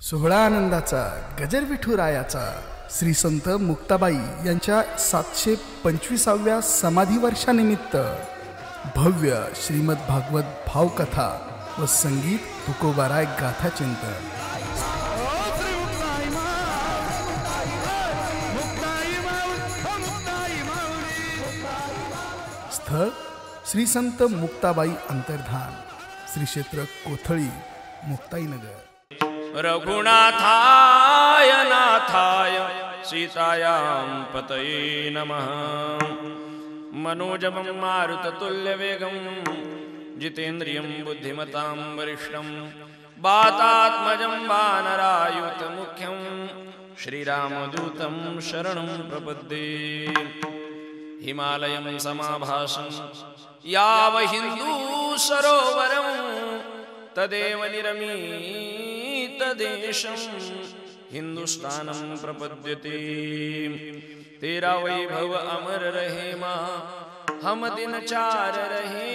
सोहळा आनंदाचा गजर विठुरायाचा श्री संत मुक्ताबाई यांच्या 725व्या समाधी वर्षानिमित्त भव्य श्रीमद भागवत भावकथा व संगीत तुकोबाराय गाथा चिंतन। स्थळ श्री संत मुक्ताबाई अंतर्धान, श्री क्षेत्र कोथळी, मुक्ताईनगर। रघुनाथाय नाथाय सीतायां पतये नमः। मनोजवं मारुततुल्यवेगं जितेन्द्रियं बुद्धिमतां वरिष्ठं वातात्मजं वानरायुतमुख्यं श्रीरामदूतं शरणं प्रपद्ये। हिमालयं समाभासं यावहिन्दू सरोवरं तदेव निरमीतदेशं हिंदुस्तानं प्रपद्यते। तेरा वैभव अमर रहे माँ, हम दिन चार रहे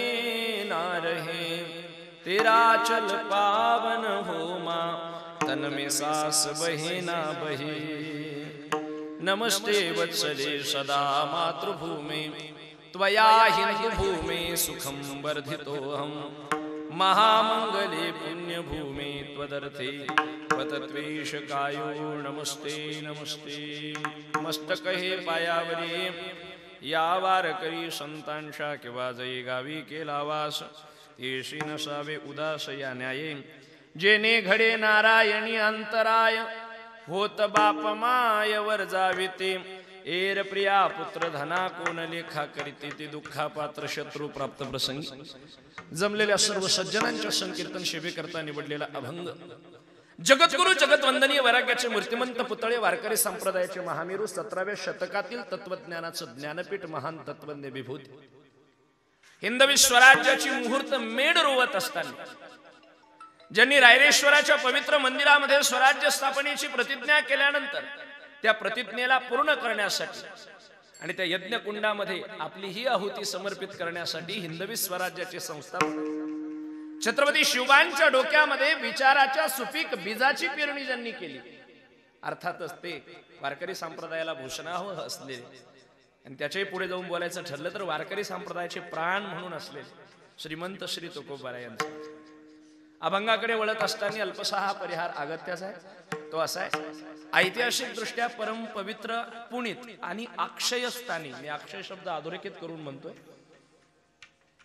ना रहे। तेरा चल पावन हो माँ, तन में सास बहे ना बहे। नमस्ते वत्सले सदा मातृभूमे, त्वया हिंदुभूमे सुखं वर्धितोऽहम्। महामंगले पुण्यभूमे त्वदर्थे पतत्वेशकायो नमस्ते नमस्ते। मस्तक हे पायावरी या वारकरी संतांशा किंवा जई गावी केला वास, येशी नसावे उदास या न्याये। जेने घडे नारायणी अंतराय, होत बाप माय वर जाविते। एर प्रिया पुत्र धना कोण लेखा करीते, ते दुःखा पात्र शत्रू प्राप्त प्रसंगी। जमलेल्या सर्व सज्जनांच्या संकीर्तन सेवेकरता निवडलेला अभंग, जगद्गुरु जगतवंदनीय वैराग्याचे मूर्तिमंत पुतळे वारकरी संप्रदायाचे महामेरू, 17व्या शतकातील तत्वज्ञानाचं ज्ञानपीठ महान तत्वज्ञ विभूती। हिंदवी स्वराज्याची मुहूर्त मेढ रोवत असताना ज्यांनी रायरेश्वराच्या पवित्र मंदिरामध्ये स्वराज्य स्थापनेची प्रतिज्ञा केल्यानंतर त्या प्रतिज्ञेला पूर्ण करण्यासाठी आणि त्या यज्ञकुंडामध्ये आपली ही आहुती समर्पित करण्यासाठी हिंदवी स्वराज्याचे संस्थापक छत्रपती शिवबांच्या डोक्यामध्ये विचाराच्या सुपीक बीजाची पेरणी ज्यांनी केली, अर्थातच ते वारकरी संप्रदायाला भूषणावह असलेले आणि त्याच्याही पुढे जाऊन बोलायचं ठरलं तर वारकरी संप्रदायाचे प्राण म्हणून असलेले श्रीमंत श्री तुकोबाराय यांचा अभंगाकडे वळत असताना अल्पसा हा परिहार अगत्याचा आहे। तो असा आहे, ऐतिहासिक दृष्ट्या परम पवित्र पुणित आणि अक्षय स्थानी, मी अक्षय शब्द अधोरेखित करून म्हणतोय,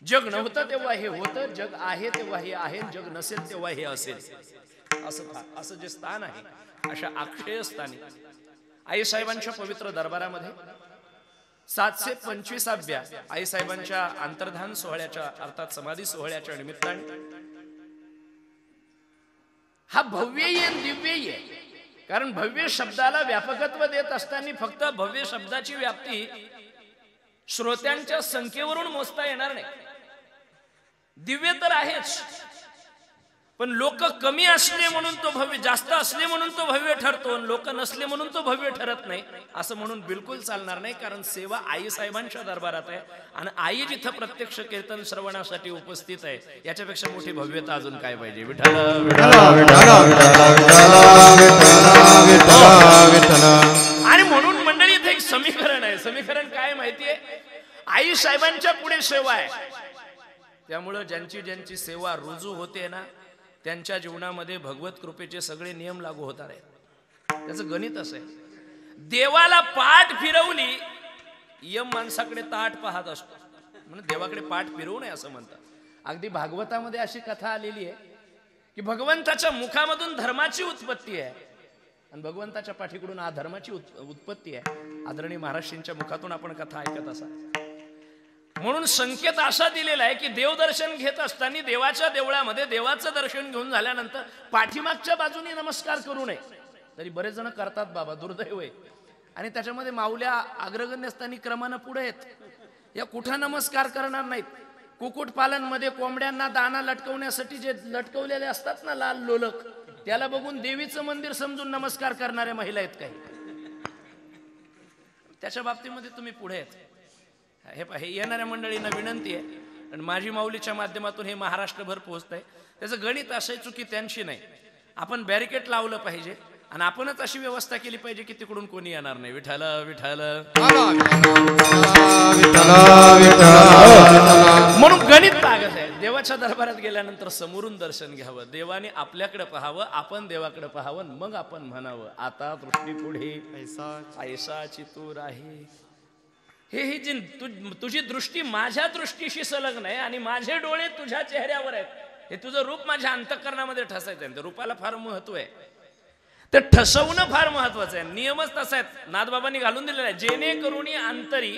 जग नव्हतं तेव्हा हे होतं, जग आहे तेव्हा हे आहे, जग नसेल तेव्हा हे असेल, असं जे स्थान आहे अशा अक्षय स्थानी आईसाहेबांच्या पवित्र दरबारामध्ये 725व्या आईसाहेबांच्या अंतर्धान सोहळ्याच्या अर्थात समाधी सोहळ्याच्या निमित्ताने हा भव्य दिव्य, कारण भव्य शब्दाला व्यापकत्व देत असताना फक्त भव्य शब्दाची व्याप्ती श्रोत्यांच्या संख्येवरून मोजता येणार नाही। दिव्य तर आहेच, पण लोक कमी असले म्हणून तो भव्य, जास्त असले म्हणून तो भव्य ठरतो, लोक नसले म्हणून तो भव्य ठरत नाही असं म्हणून बिलकुल चालणार नाही। कारण सेवा आई साहेबांच्या दरबारात आहे आणि आई जिथं प्रत्यक्ष कीर्तन श्रवणासाठी उपस्थित आहे, याच्यापेक्षा मोठी भव्यता अजून काय पाहिजे। विठ्ठल आणि म्हणून मंडळी इथे एक समीकरण आहे। समीकरण काय माहितीये, आई साहेबांच्या पुढे सेवा आहे, त्यामुळे ज्यांची ज्यांची सेवा रुजू होते ना, त्यांच्या जीवनामध्ये भगवत कृपेचे सगळे नियम लागू होणार आहेत। त्याचं गणित असं आहे, देवाला पाठ फिरवली यम माणसाकडे ताट पाहत असतो, म्हणून देवाकडे पाठ फिरवू नये असं म्हणतात। अगदी भागवतामध्ये अशी कथा आलेली आहे की भगवंताच्या मुखामधून धर्माची उत्पत्ती आहे आणि भगवंताच्या पाठीकडून अधर्माची उत्पत्ती आहे। आदरणीय महाराष्ट्रींच्या मुखातून आपण कथा ऐकत असा, म्हणून संकेत असा दिलेला आहे की देवदर्शन घेत असताना देवाच्या देवळामध्ये देवाचं दर्शन घेऊन झाल्यानंतर पाठीमागच्या बाजूने नमस्कार करू नये। तरी बरेच जण करतात बाबा, दुर्दैव आहे, आणि त्याच्यामध्ये माऊल्या अग्रगण्य असताना क्रमानं पुढे आहेत, या कुठं नमस्कार करणार नाहीत। कुक्कुटपालन मध्ये कोंबड्यांना दाना लटकवण्यासाठी जे लटकवलेले असतात ना लाल लोलक, त्याला बघून देवीचं मंदिर समजून नमस्कार करणाऱ्या महिला आहेत काही, त्याच्या बाबतीमध्ये तुम्ही पुढे आहेत। हे येणाऱ्या मंडळींना विनंती आहे, आणि माझी माऊलीच्या माध्यमातून हे महाराष्ट्रभर पोहोचत आहे। त्याचं गणित असं चुकी त्यांची नाही, आपण बॅरिकेड लावलं पाहिजे आणि आपणच अशी व्यवस्था केली पाहिजे की तिकडून कोणी येणार नाही. विठ्ठल विठ्ठल म्हणून गणित लागत आहे. देवाच्या दरबारात गेल्यानंतर समोरून दर्शन घ्यावं, देवाने आपल्याकडे पाहावं, आपण देवाकडे पाहावं, मग आपण म्हणावं आता दृष्टी पुढे ऐसाची तूर आहे. ही जी तुझी दृष्टी माझ्या दृष्टीशी संलग्न आहे आणि माझे डोळे तुझ्या चेहऱ्यावर आहेत. हे तुझं रूप माझ्या अंतःकरणामध्ये ठसायचं आहे. रूपाला फार महत्व आहे, ते ठसवणं फार महत्वाचं आहे. नियमच तसा आहे, नाथबाबांनी घालून दिलेला आहे. जेणेकरून अंतरी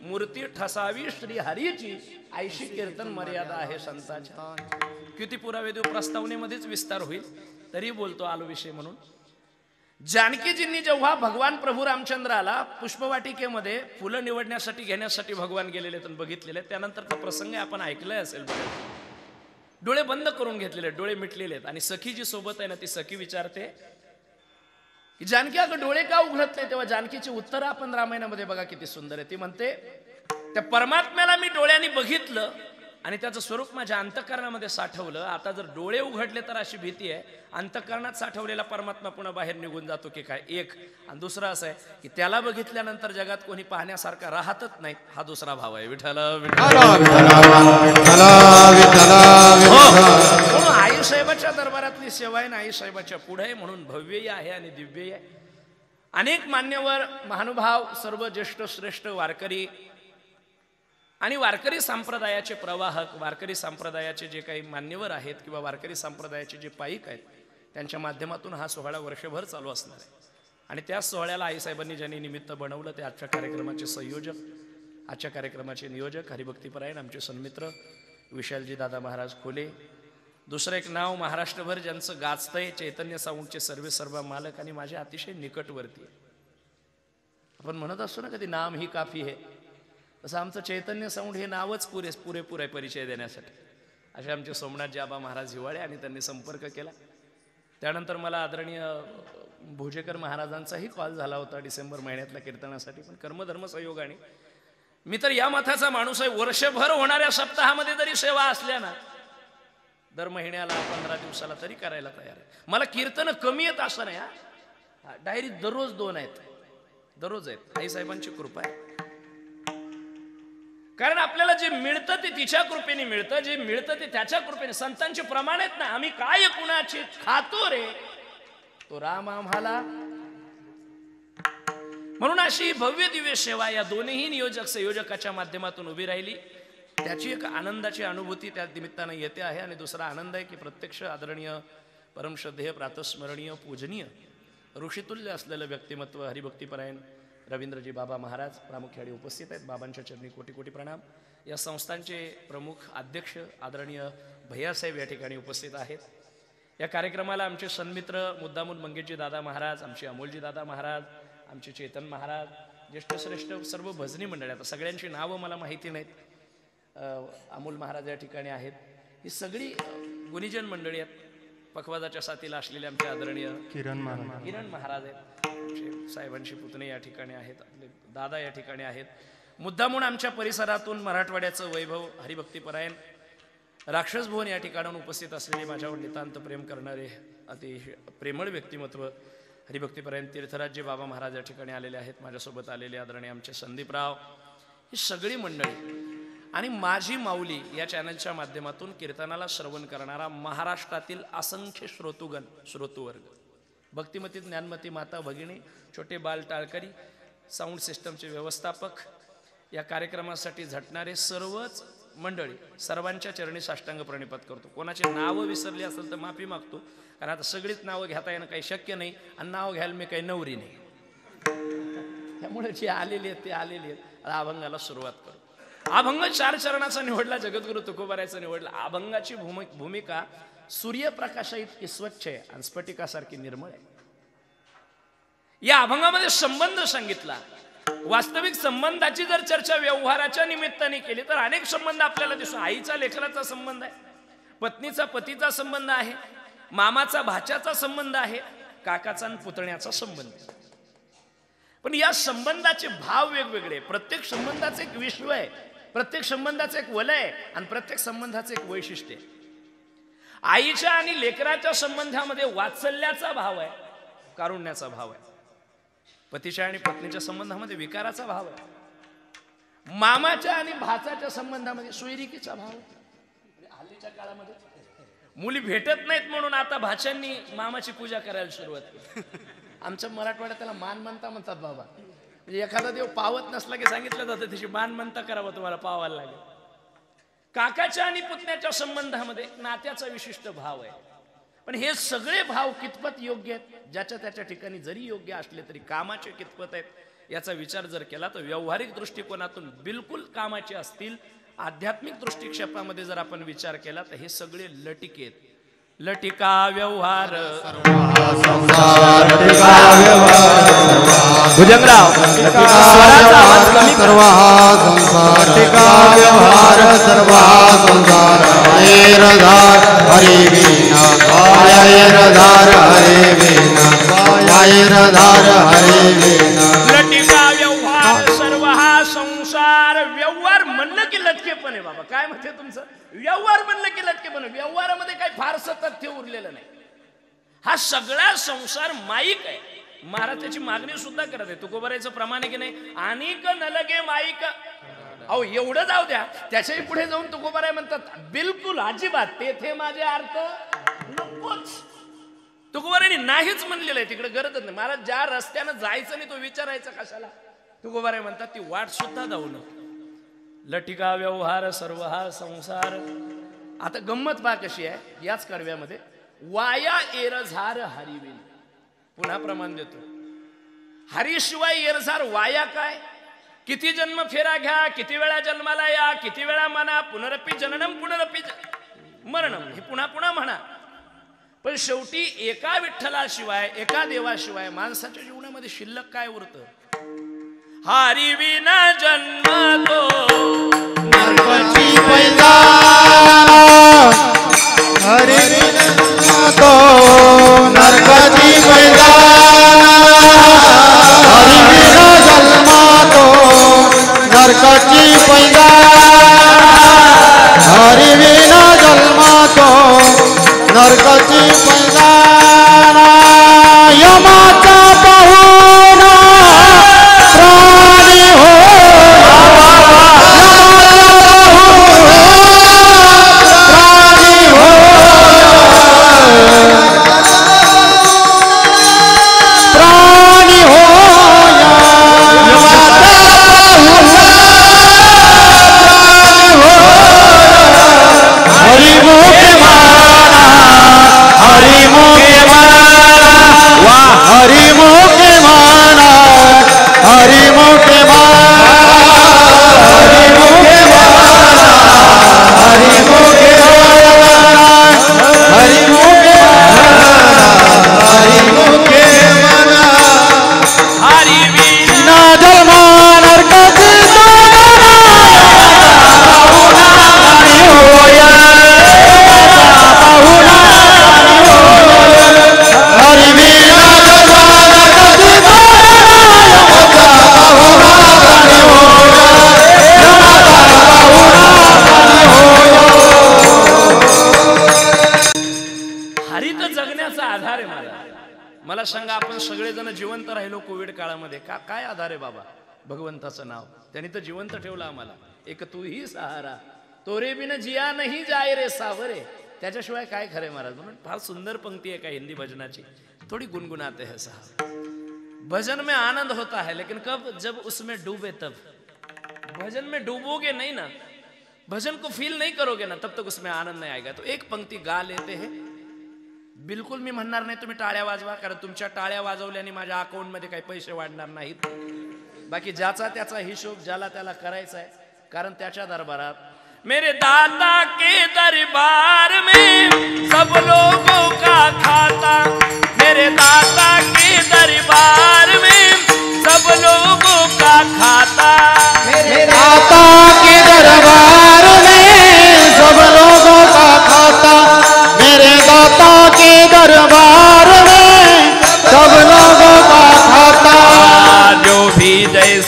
मूर्ती ठसावी श्री हरीची, ऐशी कीर्तन मर्यादा आहे संतांच्या. किती पुरावे देऊ, प्रस्तावनेमध्येच विस्तार होईल, तरी बोलतो आलो विषय म्हणून. जानकीजींनी जेव्हा भगवान प्रभू रामचंद्राला पुष्पवाटिकेमध्ये फुलं निवडण्यासाठी घेण्यासाठी भगवान गेलेले बघितलेले, त्यानंतरचा प्रसंग आपण ऐकलाय असेल. डोळे बंद करून घेतलेले, डोळे मिटलेले आहेत आणि सखी जी सोबत आहे ना, ती सखी विचारते की जानकी अगं डोळे का उघडत नाही. तेव्हा जानकीची उत्तर आपण रामायणामध्ये बघा किती सुंदर आहे. ती म्हणते त्या परमात्म्याला मी डोळ्यांनी बघितलं आणि त्याचं स्वरूप माझ्या अंतःकरणामध्ये साठवलं. आता जर डोळे उघडले तर अशी भीती आहे, अंतःकरणात साठवलेला परमात्मा पुन्हा बाहेर निघून जातो की काय. एक आणि दुसरा असं आहे की त्याला बघितल्यानंतर जगात कोणी पाहण्यासारखा राहतच नाही. हा दुसरा भाव आहे. विठ्ठल आई साहेबाच्या दरबारातली सेवा आहे ना, आई साहेबाच्या पुढे म्हणून भव्यही आहे आणि दिव्यही आहे. अनेक मान्यवर महानुभाव, सर्व ज्येष्ठ श्रेष्ठ वारकरी आणि वारकरी संप्रदायाचे प्रवाहक, वारकरी संप्रदायाचे जे काही मान्यवर आहेत किंवा वारकरी संप्रदायाचे जे पाईक आहेत, त्यांच्या माध्यमातून हा सोहळा वर्षभर चालू असणार आहे. आणि त्या सोहळ्याला आईसाहेबांनी ज्यांनी निमित्त बनवलं ते आजच्या कार्यक्रमाचे संयोजक, आजच्या कार्यक्रमाचे नियोजक, हरिभक्तीपरायण आमचे सन्मित्र विशालजी दादा महाराज खोले. दुसरं एक नाव महाराष्ट्रभर ज्यांचं गाजतंय, चैतन्य साऊंडचे सर्व मालक आणि माझे अतिशय निकटवर्ती. आपण म्हणत असतो ना कधी नाम ही काफी है, तसं आमचं चैतन्य साऊंड हे नावच पुरेपूर आहे परिचय देण्यासाठी. असे आमचे सोमनाथजी आबा महाराज हिवाळे आणि त्यांनी संपर्क केला. त्यानंतर मला आदरणीय भोजेकर महाराजांचाही कॉल झाला होता डिसेंबर महिन्यातल्या कीर्तनासाठी. पण कर्मधर्म संयोगाने मी तर या मताचा माणूस आहे, वर्षभर होणाऱ्या सप्ताहामध्ये जरी सेवा असल्या ना, दर महिन्याला 15 दिवसाला तरी करायला तयार आहे. मला कीर्तन कमी येत असं नाही. डायरी दररोज 2 आहेत, दररोज आहेत. आईसाहेबांची कृपा आहे. कारण आपल्याला जे मिळतं ते तिच्या कृपेने मिळतं, जे मिळतं ते त्याच्या कृपेने. संतांचे प्रमाण आहेत ना, आम्ही काय कुणाचे खातो रे तो राम आम्हाला. म्हणून अशी भव्य दिव्य सेवा या दोन्ही नियोजक संयोजकाच्या माध्यमातून उभी राहिली. त्याची एक आनंदाची अनुभूती त्या निमित्तानं येते आहे. आणि दुसरा आनंद आहे की प्रत्यक्ष आदरणीय परमश्रद्धेय प्रातस्मरणीय पूजनीय ऋषितुल्य असलेलं व्यक्तिमत्व हरिभक्तीपरायण रवींद्रजी बाबा महाराज प्रामुख्याने उपस्थित आहेत. बाबांच्या चरणी कोटी कोटी प्रणाम. या संस्थांचे प्रमुख अध्यक्ष आदरणीय भैयासाहेब या ठिकाणी उपस्थित आहेत. या कार्यक्रमाला आमचे सन्मित्र मुद्दामून मंगेशजी दादा महाराज, आमचे अमोलजी दादा महाराज, आमचे चेतन महाराज, ज्येष्ठ श्रेष्ठ सर्व भजनी मंडळी. आता सगळ्यांची नावं मला माहिती नाहीत. अमोल महाराज या ठिकाणी आहेत. ही सगळी गुणीजन मंडळी आहेत. पखवाजाच्या साथीला असलेले आमचे आदरणीय किरण महाराज आहेत. साहेबांची पुतणे या ठिकाणी आहेत. आपले दादा या ठिकाणी आहेत. मुद्दामून आमच्या परिसरातून मराठवाड्याचं वैभव हरिभक्तीपरायण राक्षस भुवन या ठिकाणाहून उपस्थित असलेले माझ्यावर नितांत प्रेम करणारे अति प्रेमळ व्यक्तिमत्व हरिभक्तीपरायण तीर्थराजजी बाबा महाराज या ठिकाणी आलेले आहेत. माझ्यासोबत आलेले आदरणीय आमचे संदीपराव, ही सगळी मंडळी आणि माझी माऊली या चॅनलच्या माध्यमातून कीर्तनाला श्रवण करणारा महाराष्ट्रातील असंख्य श्रोतुवर्ग, भक्तिमती ज्ञानमती माता भगिनी, छोटे बाल टाळकरी, साऊंड सिस्टमचे व्यवस्थापक, या कार्यक्रमासाठी झटणारे सर्वच मंडळी, सर्वांच्या चरणी साष्टांग प्रणिपात करतो. कोणाचे नावं विसरली असेल तर माफी मागतो, कारण आता सगळीच नावं घेता येणं काही शक्य नाही आणि नाव घ्यायला मी काही नवरी नाही. त्यामुळे जे आलेली आहेत ते आलेली आहेत. अभंगाला सुरुवात करू. अभंग 4 चरणाचा निवडला, जगद्गुरु तुकोबारायचा निवडला. अभंगाची भूमिका सूर्यप्रकाशा इतकी स्वच्छ आहे आणि स्फटिकासारखी निर्मळ आहे. या अभंगामध्ये संबंध सांगितला. वास्तविक संबंधाची जर चर्चा व्यवहाराच्या निमित्ताने केली तर अनेक संबंध आपल्याला दिसतो. आईचा लेकराचा संबंध आहे, पत्नीचा पतीचा संबंध आहे, मामाचा भाच्याचा संबंध आहे, काकाचा आणि पुतण्याचा संबंध. पण या संबंधाचे भाव वेगवेगळे. प्रत्येक संबंधाचे एक विश्व आहे, प्रत्येक संबंधाचे एक वलय आहे आणि प्रत्येक संबंधाचे एक वैशिष्ट्य आहे. आईच्या आणि लेकराच्या संबंधामध्ये वात्सल्याचा भाव आहे, कारुण्याचा भाव आहे. पतीच्या आणि पत्नीच्या संबंधामध्ये विकाराचा भाव आहे. मामाच्या आणि भाचाच्या संबंधामध्ये सोयरिकीचा भाव आहे. हल्लीच्या काळामध्ये मुली भेटत नाहीत म्हणून आता भाच्यांनी मामाची पूजा करायला सुरुवात केली. आमच्या मराठवाड्यात त्याला मान म्हणता म्हणतात बाबा. म्हणजे एखादा देव पावत नसला की सांगितलं जातं त्याची मान म्हणता करावं, तुम्हाला पावायला लागेल. काकाच्या आणि पुतण्याच्या संबंधामध्ये नात्याचा विशिष्ट भाव आहे. पण हे सगळे भाव कितपत योग्य आहेत, ज्याच्या त्याच्या ठिकाणी जरी योग्य असले तरी कामाचे कितपत आहेत याचा विचार जर केला तर व्यावहारिक दृष्टिकोनातून बिलकुल कामाचे असतील. आध्यात्मिक दृष्टिक्षेपामध्ये जर आपण विचार केला तर हे सगळे लटिके आहेत. लटिका व्यवहार भुजंगराव सर्व संसार टिका व्यवहार सर्व संसार ऐरधार हरि वीणा ऐरधार हरि वीणा ऐरधार हरि वीणा. लटिका व्यवहार सर्व हा संसार. व्यवहार म्हणलं की लटकेपण आहे बाबा. काय म्हणते तुमचं? व्यवहार म्हणलं की लटकेपण. व्यवहारामध्ये काही फारसं तथ्य उरलेलं नाही. हा सगळा संसार माईक आहे. महाराज त्याची मागणी सुद्धा करत आहे. तुकोबारायचं प्रमाण आहे की नाही? अनिक नलगे माईक. अहो एवढं जाऊ द्या, त्याच्याही पुढे जाऊन तुकोबाराय म्हणतात बिलकुल अजिबात तेथे माझे अर्थ नकोच. तुकोबारायने नाहीच म्हणलेलं आहे, तिकडे गरजच नाही. महाराज ज्या रस्त्यानं जायचं नाही तो विचारायचा कशाला? तुकोबाराय म्हणतात ती वाट सुद्धा जाऊ नको. लटिका व्यवहार सर्व हा संसार. आता गंमत पहा कशी आहे याच कडव्यामध्ये. वाया एरझार हरिविन. पुन्हा प्रमाण देतो. हरीशिवाय एरझार वाया काय? किती जन्म फेरा घ्या, किती वेळा जन्माला या, किती वेळा म्हणा पुनरपी जननम पुनरपी मरणम, हे पुन्हा पुन्हा म्हणा. पण शेवटी एका विठ्ठलाशिवाय, एका देवाशिवाय माणसाच्या जीवनामध्ये शिल्लक काय उरतं? हरिविना जन्म तो नरकाची पैजा हरिविना तो नरकाची पैजा हरिविना जन्म तो नरकाची पैजा हरिविना जन्म तो नरकाची पैजा. यमाचा पाहुणा प्राणी हो प्राणी हो हरिमुखे माना हरिमुखे माना वा हरिमुखे माना हरिमुखे माना हरिमुखे माना हरिमुखे माना हरिमुखे माना हरिमुखे माना हरिविना जन्म नरकाची मला सांगा, आपण सगळेजण जिवंत राहिलो कोविड काळामध्ये का? काय आधार आहे बाबा? भगवंताचं नाव. त्यांनी तर जिवंत ठेवलं आम्हाला. एक तू ही सहारा तोरे बिन जिया नहीं जाय रे सावरे. त्याच्याशिवाय काय खरे महाराज? म्हणून फार सुंदर पंक्ती आहे का हिंदी भजनाची, थोडी गुनगुनाते हैं साहब. भजन में आनंद होता है लेकिन कब? जब उसमें डूबे तब. भजन में डूबोगे नहीं ना, भजन को फील नहीं करोगे ना, तब तक उसमें आनंद नहीं आएगा. तो एक पंक्ति गा लेते हैं. बिलकुल मी म्हणणार नाही तुम्ही टाळ्या वाजवा, कारण तुमच्या टाळ्या वाजवल्याने माझ्या अकाउंट मध्ये काही पैसे वाढणार नाहीत. बाकी ज्याचा त्याचा हिशोब ज्याला त्याला करायचा आहे, कारण त्याच्या दरबारात मेरे दाता के दरबार में सब लोगों का खाता. मेरे दाता के दरबार में सब लोगों का खाता. मेरे दाता के दरबार में सब लोगों का खाता. मेरे दाता के दरबार में सब लोगों का खाता. जो भी जैसा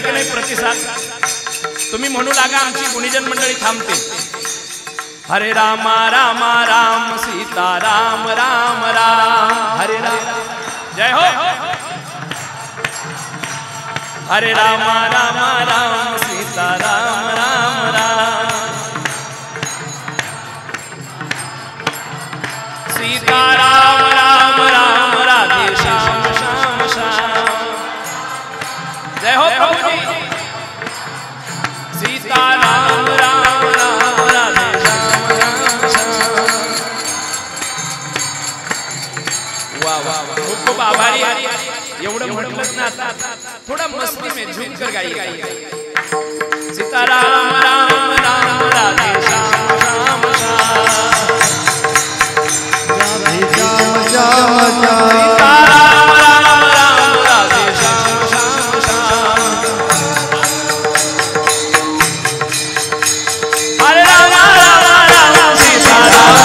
आहे की नाही प्रतिसाद? तुम्ही म्हणू लागा, आमची गुणीजन मंडळी थांबते. हरे राम राम राम सीता राम राम राम हरे राम. जय हो. हरे राम राम राम सीता राम राम राम. सीता राम राम राम राधे श्याम श्याम श्याम. जय हो प्रभु जी. सीता राम राम राम राधे श्याम राम श्याम. वाह वाह, खूप खूप आभारी. एवढं म्हटलंच ना, आता थोड़ा मस्ती में झूम कर गाइए. सीता राम राम राम राधे श्याम श्याम श्याम. सीता राम राम राम राधे श्याम श्याम श्याम. हरे राम राम राम सीता राम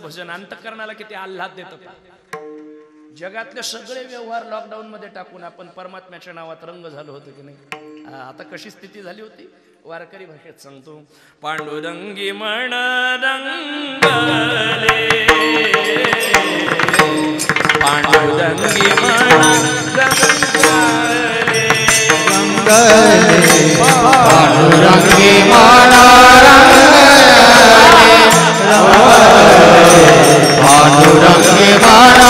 भजन अंतःकरणाला किती आल्हाद देतं. जगातले सगळे व्यवहार लॉकडाऊन मध्ये टाकून आपण परमात्म्याच्या नावात रंग झालो होतो की नाही? आता कशी स्थिती झाली होती वारकरी भाषेत सांगतो. पांडुरंगी मन रंगले, पांडुरंगी मन रंगले, पांडुरंगी मन पांडुरंगी मन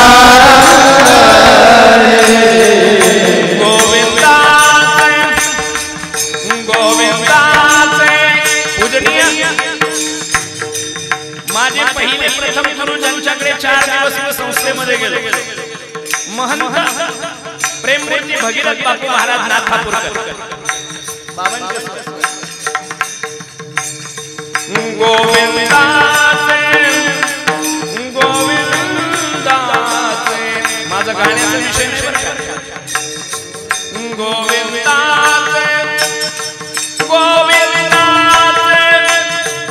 गोविंदाचे गोविंदाचे पूजनीय माझे पहिले प्रथम गुरु ज्यांच्याकडे 4 दिवस संस्थेमध्ये गेलो, महंत प्रेममूर्ती भगीरथ बापू महाराज नाथापूरकर बाबांचे. गोविंदाचे गोविंदाचे माझा गाण्याचा विषय नाही बरं का. गोविंदाचे गोविंदाचे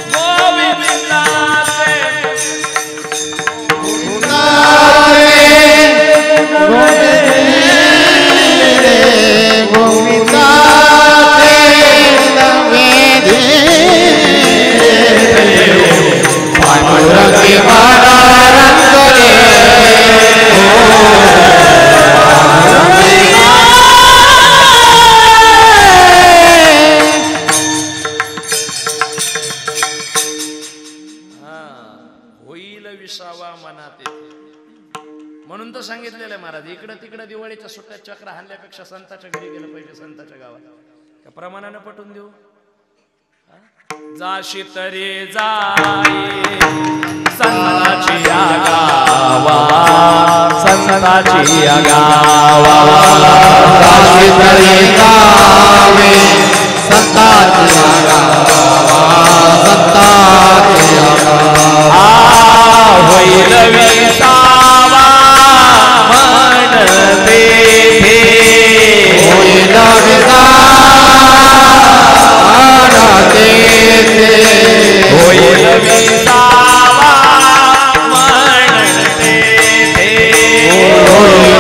गोविंदाचे पांडुरंगी मन रंगले. होईल विसावा मनात. म्हणून तर सांगितलेलं आहे महाराज, इकडं तिकडं दिवाळीच्या सुट्ट्यात चक्र हाणल्यापेक्षा संताच्या घरी गेलं पाहिजे, संताच्या गावात. त्या प्रमाणानं पटवून देऊ. जाशी तरी जाई संताची गावा, संताची गावा, जाशी तरी जावे संताची गावा, संताची गावा. होईल विसावा म्हणते होईल होईल विसावा म्हणते होईल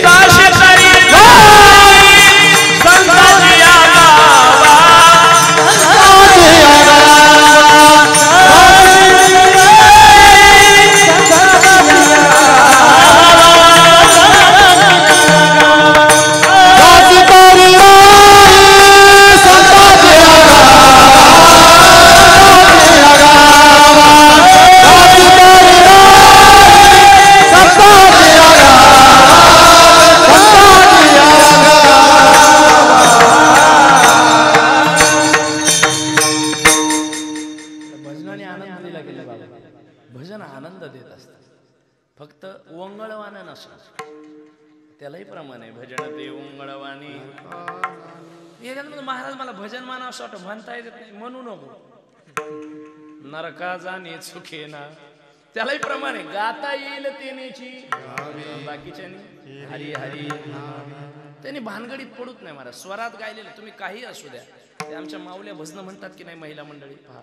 काशी तरी जाई संताची गावा, नदीला गेले बाबा. भजन आनंद देत असतात, फक्त वंगळवानं नसतं. त्यालाही प्रमाण आहे, भजन ते वंगळवाणी. महाराज मला भजन माना असं वाटतं, म्हणता येत नाही, म्हणू नको. नरका जाणे चुके ना, त्यालाही प्रमाण आहे. गाता येईल तेनेची बाकीच्यानी हरी हरी. त्यांनी भानगडीत पडूच नाही महाराज. स्वरात गायलेलं तुम्ही काही असू द्या. ते आमच्या माऊल्या भजन म्हणतात की नाही महिला मंडळी, पहा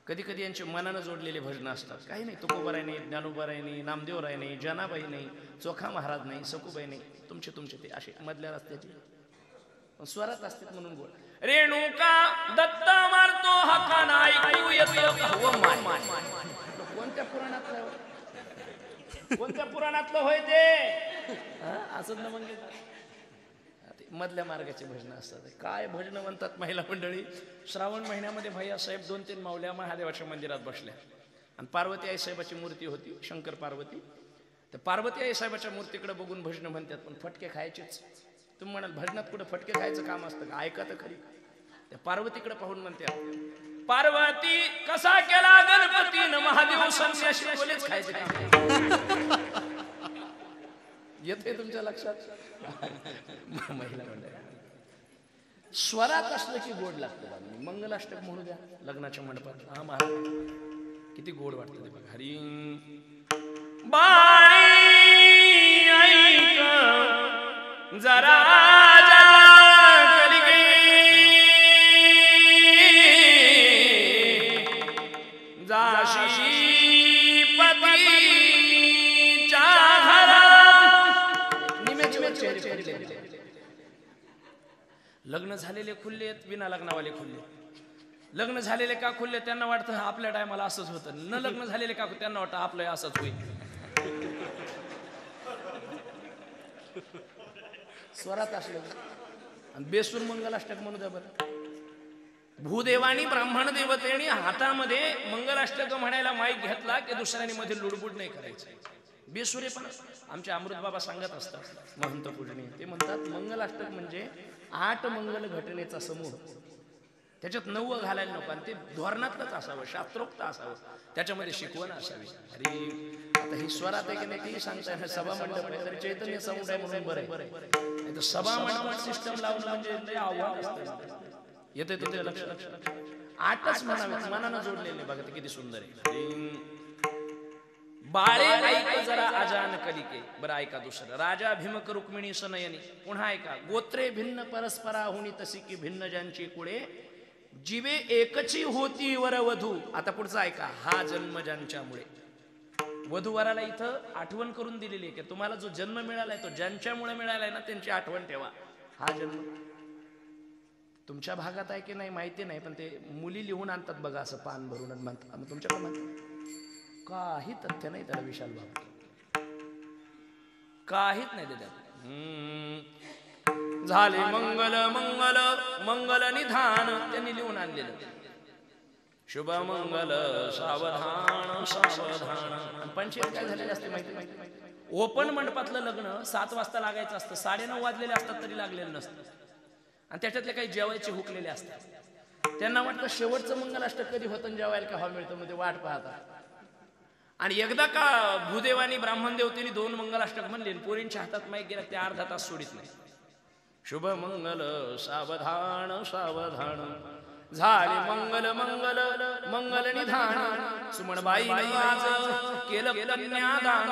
कधी कधी यांचे मनानं जोडलेले भजन असतात. काही नाही, तुकोबाराय नाही, ज्ञानोबाराय नाही, नामदेवराय नाही, जनाबाई नाही, चोखा महाराज नाही, सखूबाई नाही, तुमचे ते असे मधल्या रस्त्याचे स्वरात असतात म्हणून गोड. रेणुका दत्त मारतो हकाना ऐकू येतो माय. कोणत्या पुराणातलं, कोणत्या पुराणातलं होय ते असं ना मग मधल्या मार्गाचे भजन असतात. काय भजन म्हणतात महिला मंडळी. श्रावण महिन्यामध्ये भैया साहेब 2-3 माऊल्या महादेवाच्या मंदिरात बसल्या आणि पार्वती आई साहेबाची मूर्ती होती, शंकर पार्वती. तर पार्वती आई साहेबाच्या मूर्तीकडे बघून भजन म्हणतात, पण फटके खायचेच. तुम्ही म्हणाल भजनात कुठे फटके खायचं काम असतं का? ऐका तर खरी. त्या पार्वतीकडे पाहून म्हणतात, पार्वती कसा केला गणपतीनं महादेव संन्याशी कोलेच खायचं काम. येते तुमच्या लक्षात. महिला मंडळ स्वरात असलं की गोड लागतं. मंगलाष्टक म्हणू द्या लग्नाच्या मंडपात, हा महाराज किती गोड वाटतं ते बघा. हरी बाई ऐक जरा लग्न झालेले खुल्ले आहेत, विना लग्नावाले खुल्ले. लग्न झालेले का खुल्ले? त्यांना वाटतं आपल्या टायमाला असंच होतं. न लग्न झालेले का त्यांना वाटतं आपलं असंच होईल. स्वरात असलं आणि बेसूर मंगलाष्टक म्हणू द्या बरं. भूदेवानी ब्राह्मण देवतेने हातामध्ये मंगलाष्टक म्हणायला माईक घेतला की दुसऱ्याने मध्ये लुडबुड नाही करायचं. बेसुरे पण आमचे अमृत बाबा सांगत असतात महंत पूजनी. ते म्हणतात मंगलाष्टक म्हणजे 8 मंगल घटनेचा समूह. त्याच्यात 9 घालायला नको आणि ते धोरणातलंच असावं, शास्त्रोक्त असावं, त्याच्यामध्ये शिकवण असावी. अरे आता ही स्वरात आहे की नाही ती सांगताय. सभा मंडप आहे तर चैतन्य समुदाय म्हणून बरं आहे. सभा मंडप सिस्टम लावून म्हणजे आव्हान असतं. येते तुमच्या लक्षात. 8च म्हणावे मनानं जोडलेले बघा ते किती सुंदर आहे. बाळे ऐक जरा अजान कलिके. बरं ऐका दुसरं. राजा भीमक रुक्मिणी सनयनी. पुन्हा ऐका. गोत्रे भिन्न परस्पराहुनी तशी की भिन्न ज्यांची कुळे जीवे एकची होती वर वधू. आता पुढचं ऐका. हा जन्म ज्यांच्यामुळे. वधूवराला इथं आठवण करून दिलेली आहे की तुम्हाला जो जन्म मिळालाय तो ज्यांच्यामुळे मिळालाय ना त्यांची आठवण ठेवा. हा जन्म तुमच्या भागात आहे की नाही माहिती नाही, पण ते मुली लिहून आणतात बघा असं पान भरून म्हणतात. तुमच्याकडे म्हणतात काही तथ्य नाही त्याला विशाल बाबा, काहीच नाही त्याच्यात. झाले मंगल मंगल मंगल निधान त्यांनी लिहून आणलेलं. शुभ मंगल सावधान सावधान. पंचायत काय झालेले असते माहिती? ओपन मंडपातलं लग्न 7 वाजता लागायचं असतं, 9:30 वाजलेले असतात तरी लागलेलं नसतं. आणि त्याच्यातले काही जेवायचे हुकलेले असतात. त्यांना वाटतं शेवटचं मंगलाष्टक कधी होतं जेवायला का मिळतं, मध्ये वाट पाहतात. आणि एकदा का भूदेवानी ब्राह्मण देवतेने 2 मंगलाष्टक म्हणले, पोरींच्या हातात माईक गेला ते अर्धा तास सोडित नाही. शुभ मंगल सावधान सावधान झाले मंगल मंगल मंगल निधान. सुमनबाई केलं कन्यादान.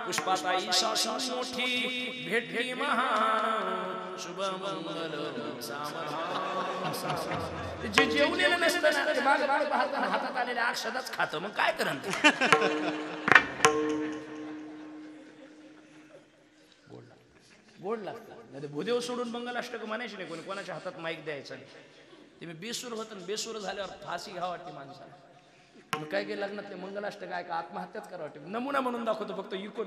पुष्पाताई सासू मोठी भेटली महान. शुभ मंगल सावधान. जे जेवलेलं नसतं ना ते मागे मागे पाहताना हातात आलेल्या अक्षदाच खातं. मग काय करा गोड लागतं. नाही भूदेव सोडून मंगलाष्टक म्हणायची नाही कोणी, कोणाच्या हातात माईक द्यायचं नाही. ते मी बेसूर होतं, बेसूर झाल्यावर फाशी घ्यावं वाटते माणसाला. मग काय काय लग्नातले मंगलाष्टक आहे का आत्महत्याच करावं वाटते. नमुना म्हणून दाखवतो फक्त. इको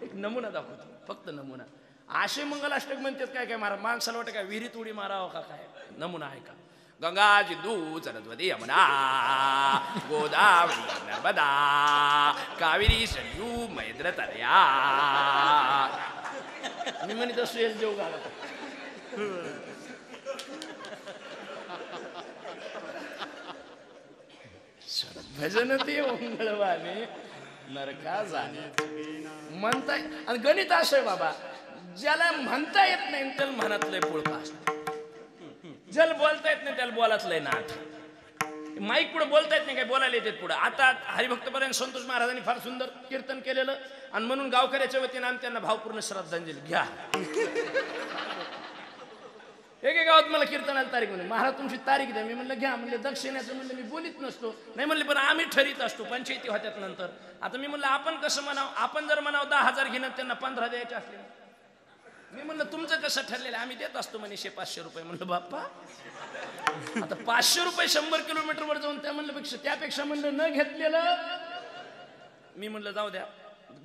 एक नमुना दाखवतो फक्त, नमुना. असे मंगलाष्टक म्हणतात काय काय मारा माणसाला वाटतं काय विहिरीत उडी मारावं का काय. नमुना आहे का? गंगा सिंधू सरस्वती यमुना गोदावरी नर्मदा कावेरी सरयू मैत्र तरया. मी म्हणतो सुयश देव गाला भजन ते मंगळवाने नरका जाणे म्हणताय. आणि गणित असं आहे बाबा, ज्याला म्हणता येत नाही त्याला मनातलंय पुळका असतं, ज्याला बोलता येत नाही त्याला बोलातलंय नाथ. माईक पुढे बोलता येत नाही, काय बोलायला येतात पुढे. आता हरिभक्तपर्यंत संतोष महाराजांनी फार सुंदर कीर्तन केलेलं आणि म्हणून गावकऱ्याच्या वतीने आम्ही त्यांना भावपूर्ण श्रद्धांजली घ्या. एके गावात मला कीर्तनाला तारीख म्हणले, महाराज तुमची तारीख द्या. मी म्हणलं घ्या. म्हणले दक्षिणाचं म्हणलं मी बोलीत नसतो. नाही म्हणले पण आम्ही ठरीत असतो, पंचायती होत्यात नंतर. आता मी म्हणलं आपण कसं म्हणावं, आपण जर म्हणावं 10,000 घेणं त्यांना 15 द्यायचे असले. मी म्हणलं तुमचं कसं ठरलेलं, आम्ही देत असतो म्हणे 500 रुपये. म्हणलं बाप्पा आता 500 रुपये 100 किलोमीटरवर जाऊन त्या म्हणलं पेक्षा त्यापेक्षा म्हणलं न घेतलेलं. मी म्हणलं जाऊ द्या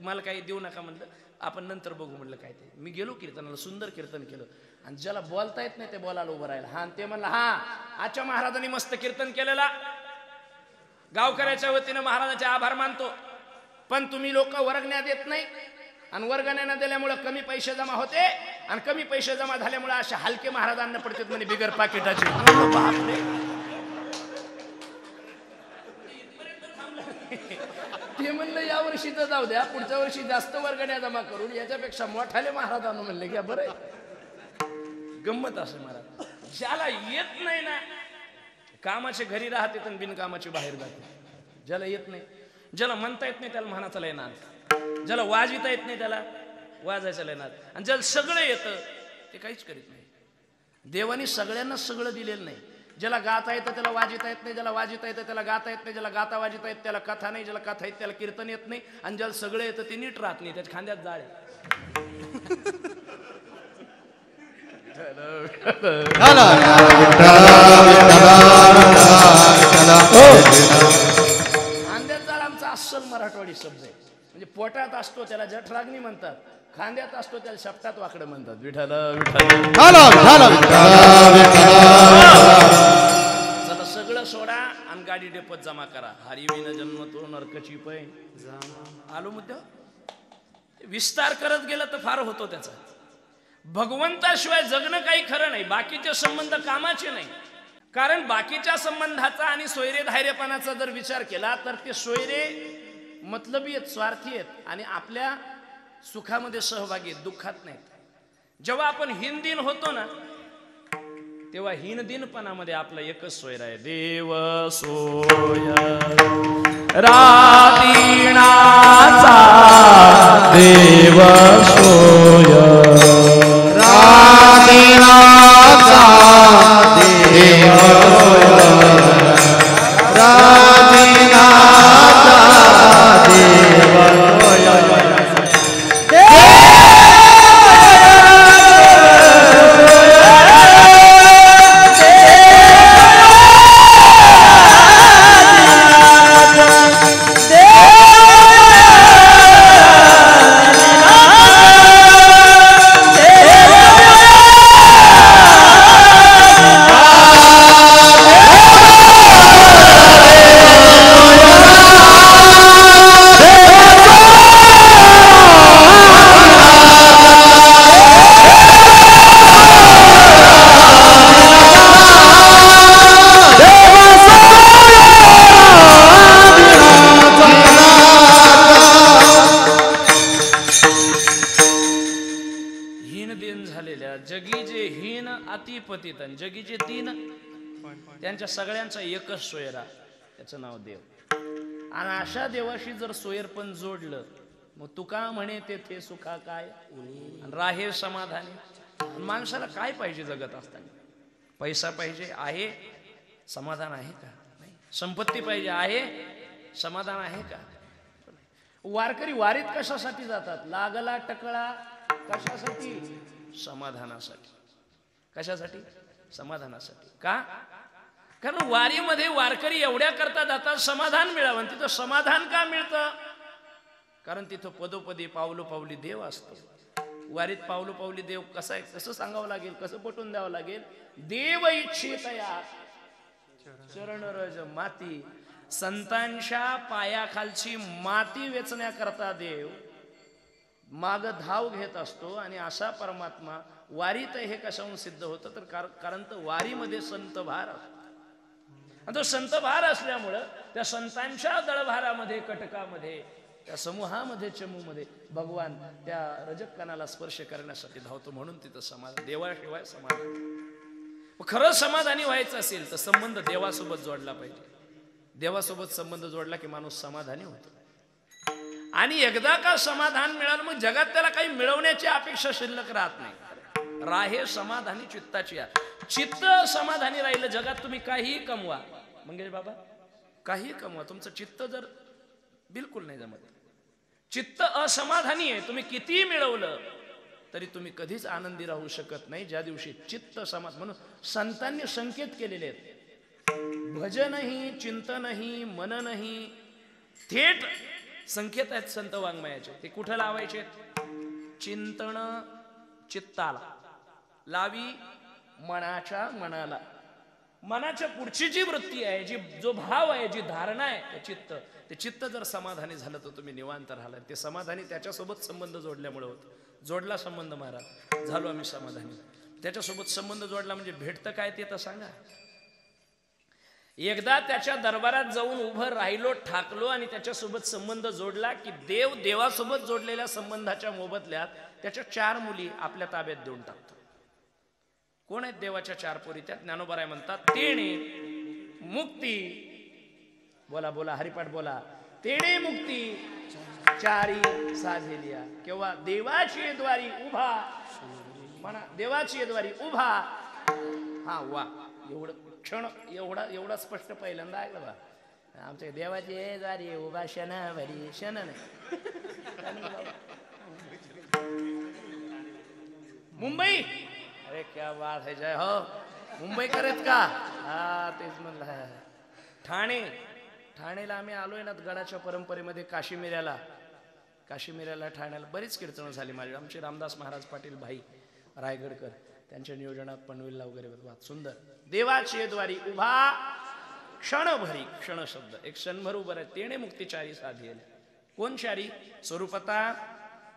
मला काही देऊ नका, म्हणलं आपण नंतर बघू. म्हणलं काय ते. मी गेलो कीर्तनाला, सुंदर कीर्तन केलं आणि ज्याला बोलता येत नाही ते बोलायला उभं राहिलं. हा ते म्हणलं हा आजच्या महाराजांनी मस्त कीर्तन केलेला, गावकऱ्याच्या वतीनं महाराजांचे आभार मानतो, पण तुम्ही लोक वर्गण्या देत नाही आणि वर्गण्या न दिल्यामुळे कमी पैसे जमा होते आणि कमी पैसे जमा झाल्यामुळे अशा हलके महाराजांना पडतात म्हणे बिगर पाकिटाचे. ते म्हणलं या वर्षी तर जाऊ द्या, पुढच्या वर्षी जास्त वर्गण्या जमा करून याच्यापेक्षा मोठाले महाराजांना म्हणले घ्या. बरं गंमत असं महाराज, ज्याला येत नाही ना कामाचे घरी राहते तर बिनकामाचे बाहेर जाते. ज्याला येत नाही, ज्याला म्हणता येत नाही त्याला म्हणायचं येणार, ज्याला वाजविता येत नाही त्याला वाजायचं येणार, आणि ज्याला सगळं येतं ते काहीच करीत नाही. देवानी सगळ्यांना सगळं दिलेलं नाही. ज्याला गाता येतं त्याला वाजविता येत नाही, ज्याला वाजविता येतं त्याला गाता येत नाही, ज्याला गाता वाजविता येत त्याला कथा नाही, ज्याला कथा येत त्याला कीर्तन येत नाही, आणि ज्याला सगळं येतं ते नीट राहत नाही, त्याच्या खांद्यात जाळ आहे. खांद्यात जाळ आमचा अस्सल मराठवाडी शब्द आहे. म्हणजे पोटात असतो त्याला जठराग्नी म्हणतात, खांद्यात असतो त्याला शपटात वाकडं म्हणतात. विठ्ठल चला सगळं सोडा आणि गाडी डेपत जमा करा. हरिविन जन्म तो नरकची पै. आलो मुद्दा. विस्तार करत गेलं तर फार होतो त्याचा. भगवंताशिवाय जगणं काही खरं नाही. बाकीचे संबंध कामाचे नाही. कारण बाकीच्या संबंधाचा आणि सोयरे धायरेपणाचा जर विचार केला तर ते सोयरे मतलबी आहेत, स्वार्थी आहेत आणि आपल्या सुखामध्ये सहभागी आहेत, दुःखात नाहीत. जेव्हा आपण हिनदिन होतो ना तेव्हा हिनदिनपणामध्ये आपला एकच सोयर आहे, देव सोय राधीणाचा देव सोय राधीणाचा देव सोय राधीणाचा देव जगीचे तीन त्यांच्या सगळ्यांचा एकच सोयरा, त्याचं नाव देव. आणि अशा देवाशी जर सोयर पण जोडलं मग तुका म्हणे तेथे सुखा काय राहे समाधानी. माणसाला काय पाहिजे जगत असताना? पैसा पाहिजे आहे, समाधान आहे का? नाही. संपत्ती पाहिजे आहे, समाधान आहे का? वारकरी वारीत कशासाठी जातात? लागला टकळा कशासाठी? समाधानासाठी. कशासाठी? समाधानासाठी. का? कारण वारीमध्ये वारकरी एवढ्या करता जातात समाधान मिळावं. तिथं समाधान का मिळतं? कारण तिथं पदोपदी पावलोपावली देव असतो. वारीत पावलोपावली देव कसा आहे, कसं सांगावं लागेल, कसं पटवून द्यावं लागेल? देव इच्छितया चरणरज माती. संतांच्या पायाखालची माती वेचण्याकरता देव माग धाव घेत असतो. आणि असा परमात्मा वारीत हे कशाहून सिद्ध होतं तर कारण तर वारीमध्ये संत भार असतो. आणि तो संत भार असल्यामुळं त्या संतांच्या दळभारामध्ये, कटकामध्ये, त्या समूहामध्ये, चमूमध्ये भगवान त्या रजक कणाला स्पर्श करण्यासाठी धावतो. म्हणून तिथं समाधान, देवाशिवाय समाधान. खरं समाधानी व्हायचं असेल तर संबंध देवासोबत जोडला पाहिजे. देवासोबत संबंध जोडला की माणूस समाधानी होतो. आणि एकदा का समाधान मिळालं मग जगात त्याला काही मिळवण्याची अपेक्षा शिल्लक राहत नाही. राहे समाधानी चित्ताची. चित्त समाधानी राहिलं जगात तुम्ही काहीही कमवा, मंगेश बाबा, काही कमवा, तुमचं चित्त जर बिलकुल नाही जमत, चित्त असमाधानी आहे, तुम्ही कितीही मिळवलं तरी तुम्ही कधीच आनंदी राहू शकत नाही. ज्या दिवशी चित्त समाधान, म्हणून संतांनी संकेत केलेले आहेत, भजनही, चिंतनही, मननही, थेट संकेत आहेत संत वाङ्मयाचे. ते कुठं लावायचे? चिंतन चित्ताला लावी, मनाच्या मनाला. मनाच्या पुढची जी वृत्ती आहे, जी जो भाव आहे, जी धारणा आहे, ते चित्त, ते चित्त जर समाधानी झालं तर तुम्ही निवांत राहिला. ते समाधानी त्याच्यासोबत संबंध जोडल्यामुळे होतं. जोडला संबंध महाराज, झालो आम्ही समाधानी. त्याच्यासोबत संबंध जोडला म्हणजे भेटतं काय ते तर सांगा. एकदा त्याच्या दरबारात जाऊन उभं राहिलो, ठाकलो आणि त्याच्यासोबत संबंध जोडला की देव देवासोबत जोडलेल्या संबंधाच्या मोबदल्यात त्याच्या 4 मुली आपल्या ताब्यात देऊन टाकतो. कोण आहेत देवाच्या 4 पोरी? त्यात ज्ञानोबराय म्हणतात, तेणे मुक्ती, बोला बोला हरिपाठ बोला, तेणे मुक्ती चारी साधेलिया. केव्हा? देवाची द्वारी उभा, म्हणा देवाची द्वारी उभा. हा वा, एवढं क्षण, एवढा स्पष्ट पहिल्यांदा ऐकलं बा. आमच्या देवाची द्वारी उभा, शनावरी, शन नाही. मुंबई, अरे क्या बात है, जय हो. मुंबई करत का? हा तेच म्हणलं. ठाणेला आम्ही आलोय ना, गडाच्या परंपरेमध्ये काशीमिऱ्याला, ठाण्याला बरीच कीर्तनं झाली माझी. आमचे रामदास महाराज पाटील भाई रायगडकर त्यांच्या नियोजनात पनवेलला वगैरे वाद सुंदर. देवाची द्वारी उभा क्षणभरी, क्षण शब्द एक क्षणभर उभं आहे. तेणे मुक्तीचारी साधेल. कोण चारी? स्वरूपता,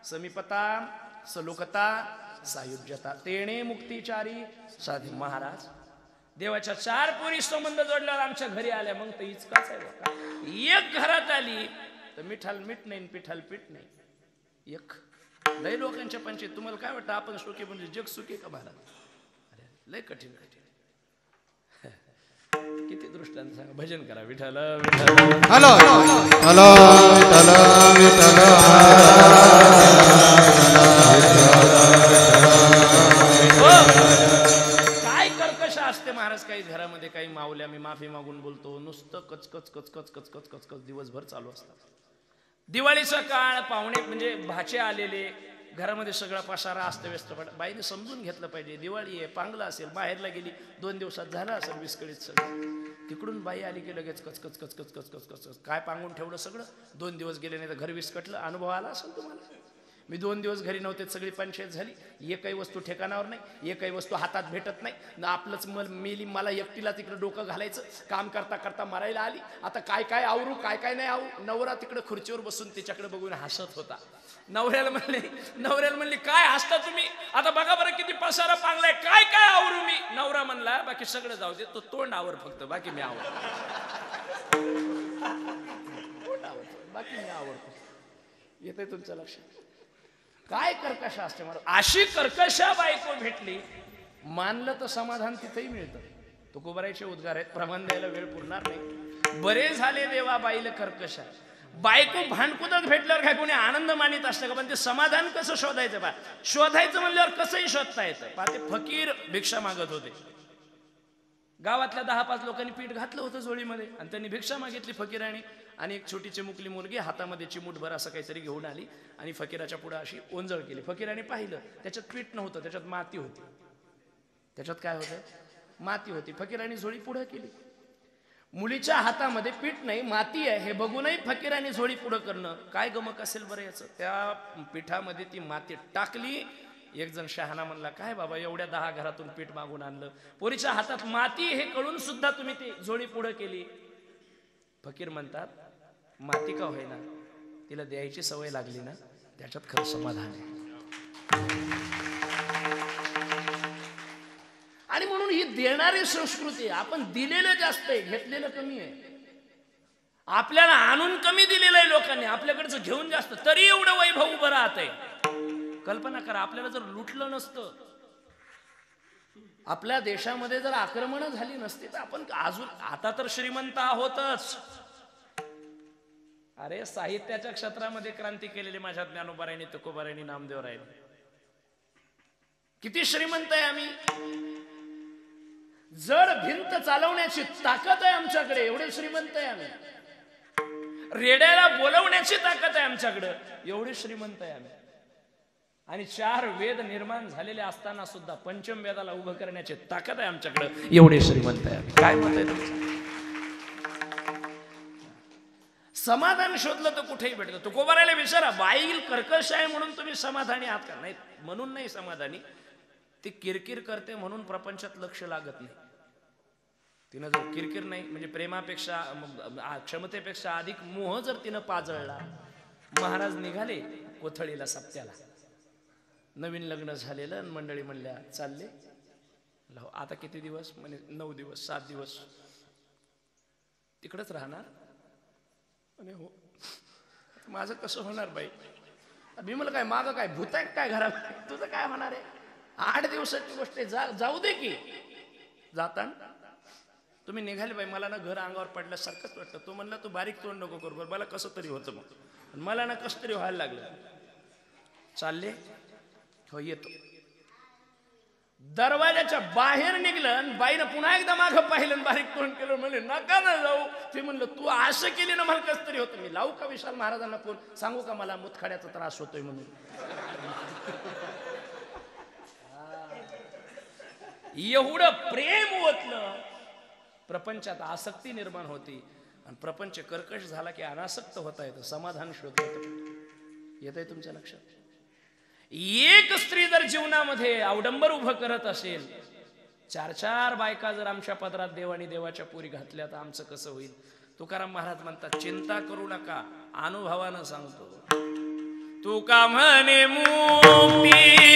समीपता, सलोकता, सायुज्यता. तेणे मुक्तीचारी साधे. महाराज देवाच्या 4 पोरी संबंध जोडल्यावर आमच्या घरी आल्या. मग तर इचकाच आहे बघा. एक घरात आली तर मिठाल मीठ नाही, पिठाल पीठ नाही. एक लय लोकांच्या पंचायत. तुम्हाला काय वाटतं आपण सुखी म्हणजे जग सुखी का महाराज? अरे लय कठीण. किती दृष्टांत सांगा. भजन करा, विठ्ठल विठ्ठल. हॅलो हॅलो काय कर्कश असते महाराज काही घरामध्ये. काही माऊल्या, मी माफी मागून बोलतो, नुसतं कचकच कचकच कचकच कचकच दिवसभर चालू असतात. दिवाळीचा काळ, पाहुणे म्हणजे भाचे आलेले, घरामध्ये सगळा पसारा अस्तव्यस्त. बाईने समजून घेतलं पाहिजे. दिवाळी आहे, पांगला असेल, बाहेरला गेली, 2 दिवसात झालं असेल विस्कळीत सगळं. तिकडून बाई आली की लगेच कचकच कचकच कचकच कचकच. काय पांगून ठेवलं सगळं. 2 दिवस गेले नाही तर घर विस्कटलं. अनुभव आला असेल तुम्हाला. मी 2 दिवस घरी नव्हते, सगळी पंचायत झाली. एकही वस्तू ठिकाणावर नाही, एकही वस्तू हातात भेटत नाही ना. आपलंच मेली, मला एकटीला तिकडे डोकं घालायचं. काम करता करता मरायला आली. आता काय काय आवरू, काय काय नाही आवरू. नवरा तिकडे खुर्चीवर बसून तिच्याकडे बघून हसत होता. नवऱ्याला म्हणली काय हसता तुम्ही? आता बघा बरं किती पसारा पांगलाय, काय काय आवरू मी? नवरा म्हणला बाकी सगळं जाऊ दे, तो तोंड आवर फक्त, बाकी मी आवडतो. तोंड आवडतो, बाकी मी आवडतो. येतंय तुमच्या लक्षात? काय कर्कशा असते मला. अशी कर्कशा बायको भेटली, मानलं तर समाधान तिथेही मिळतं. तुकोबारायचे उद्गार आहेत, प्रमाण द्यायला वेळ पुरणार नाही. बरे झाले देवा बाईला कर्कशा. बायको भांडकुदत भेटल्यावर काय कोणी आनंद मानित असतं का? पण ते समाधान कसं शोधायचं बा? शोधायचं म्हणल्यावर कसंही शोधता येतं. पहा, ते फकीर भिक्षा मागत होते. गावातल्या 10-5 लोकांनी पीठ घातलं होतं जोळीमध्ये आणि त्यांनी भिक्षा मागितली फकीराने. आणि एक छोटी चिमुकली मुलगी हातामध्ये चिमूटभर असं काहीतरी घेऊन आली आणि फकीराच्या पुढे अशी ओंजळ केली. फकीराने पाहिलं, त्याच्यात पीठ नव्हतं, त्याच्यात माती होती. त्याच्यात काय होतं? माती होती. फकीराने झोळी पुढे केली. मुलीच्या हातामध्ये पीठ नाही, माती आहे हे बघूनही फकीराने झोळी पुढे करणं. काय गमक असेल बरं याचं? त्या पिठामध्ये ती माती टाकली. एक जण शहाणा म्हणला, काय बाबा एवढ्या 10 घरातून पीठ मागून आणलं, पोरीच्या हातात माती हे कळून सुद्धा तुम्ही ती झोळी पुढे केली. फकीर म्हणतात, माती का होईना, तिला द्यायची सवय लागली ना, त्याच्यात खरं समाधान आहे. आणि म्हणून ही देणारी संस्कृती. आपण दिलेलं जास्त आहे, घेतलेलं कमी आहे. आपल्याला आणून कमी दिलेलं आहे लोकांनी, आपल्याकडचं घेऊन जास्त, तरी एवढं वैभव उभं राहतंय. कल्पना करा, आपल्याला जर लुटलं नसतं, आपल्या देशामध्ये जर आक्रमण झाली नसती तर आपण अजून, आता तर श्रीमंत आहोतच. अरे साहित्याच्या क्षेत्रामध्ये क्रांती केलेली माझ्या ज्ञानोबारायांनी, तुकोबारायांनी, नामदेवरायांनी. किती श्रीमंत आहे आम्ही. जड भिंत चालवण्याची ताकद आहे आमच्याकडे, एवढे श्रीमंत आहे आम्ही. रेड्याला बोलवण्याची ताकद आहे आमच्याकडे, एवढे श्रीमंत आहे आम्ही. आणि 4 वेद निर्माण झालेले असताना सुद्धा पंचम वेदाला उभं करण्याची ताकद आहे आमच्याकडे, एवढे श्रीमंत आहे आम्ही. काय मत आहे तुमचं? समाधान शोधलं तर कुठेही भेटतं. तुकोबारायला विचारा, बाईल कर्कश आहे म्हणून तुम्ही समाधानी आहात का? नाही, म्हणून नाही समाधानी, ती किरकिर करते म्हणून प्रपंचात लक्ष लागत नाही. तिनं जर किरकिर नाही, म्हणजे प्रेमापेक्षा, क्षमतेपेक्षा अधिक मोह जर तिनं पाजळला. महाराज निघाले कोथळीला सप्त्याला, नवीन लग्न झालेलं, मंडळी म्हणल्या चालले. आता किती दिवस? म्हणे 9 दिवस 7 दिवस तिकडच राहणार. म्हणे हो. माझं कसं होणार बाई? मी म्हणलं काय मागं काय भूत आहे काय घरात? तुझं काय होणार आहे? 8 दिवसाची गोष्ट आहे, जाऊ दे की. जाताना तुम्ही निघाले बाई, मला ना घर अंगावर पडल्यासारखंच वाटतं. तो म्हणला तू बारीक तोंड नको करू, मला कसं तरी होतं. मग मला ना कसं तरी व्हायला लागलं. चालले हो, येतो. दरवाजाच्या बाहेर निघलं आणि बाईनं पुन्हा एकदा मागं पाहिलं, बारीक तोंड केलं. म्हणले नका ना जाऊ. ते म्हणलं तू असं केली ना मला कसं तरी होतं. मी लावू का विशाल महाराजांना फोन, सांगू का मला मुतखड्याचा त्रास होतोय म्हणून? एवढं प्रेम ओतलं, प्रपंचात आसक्ती निर्माण होती. आणि प्रपंच कर्कश झाला की अनासक्त होता येतं, समाधान शोधत येत आहे. तुमच्या लक्षात? एक स्त्री जर जीवनामध्ये अवडंबर उभं करत असेल, 4-4 बायका जर आमच्या पदरात देवानी देवाच्या पुरी घातल्या तर आमचं कसं होईल? तुकाराम महाराज म्हणतात, चिंता करू नका, अनुभवानं सांगतो. तू का म्हणे मुक्ती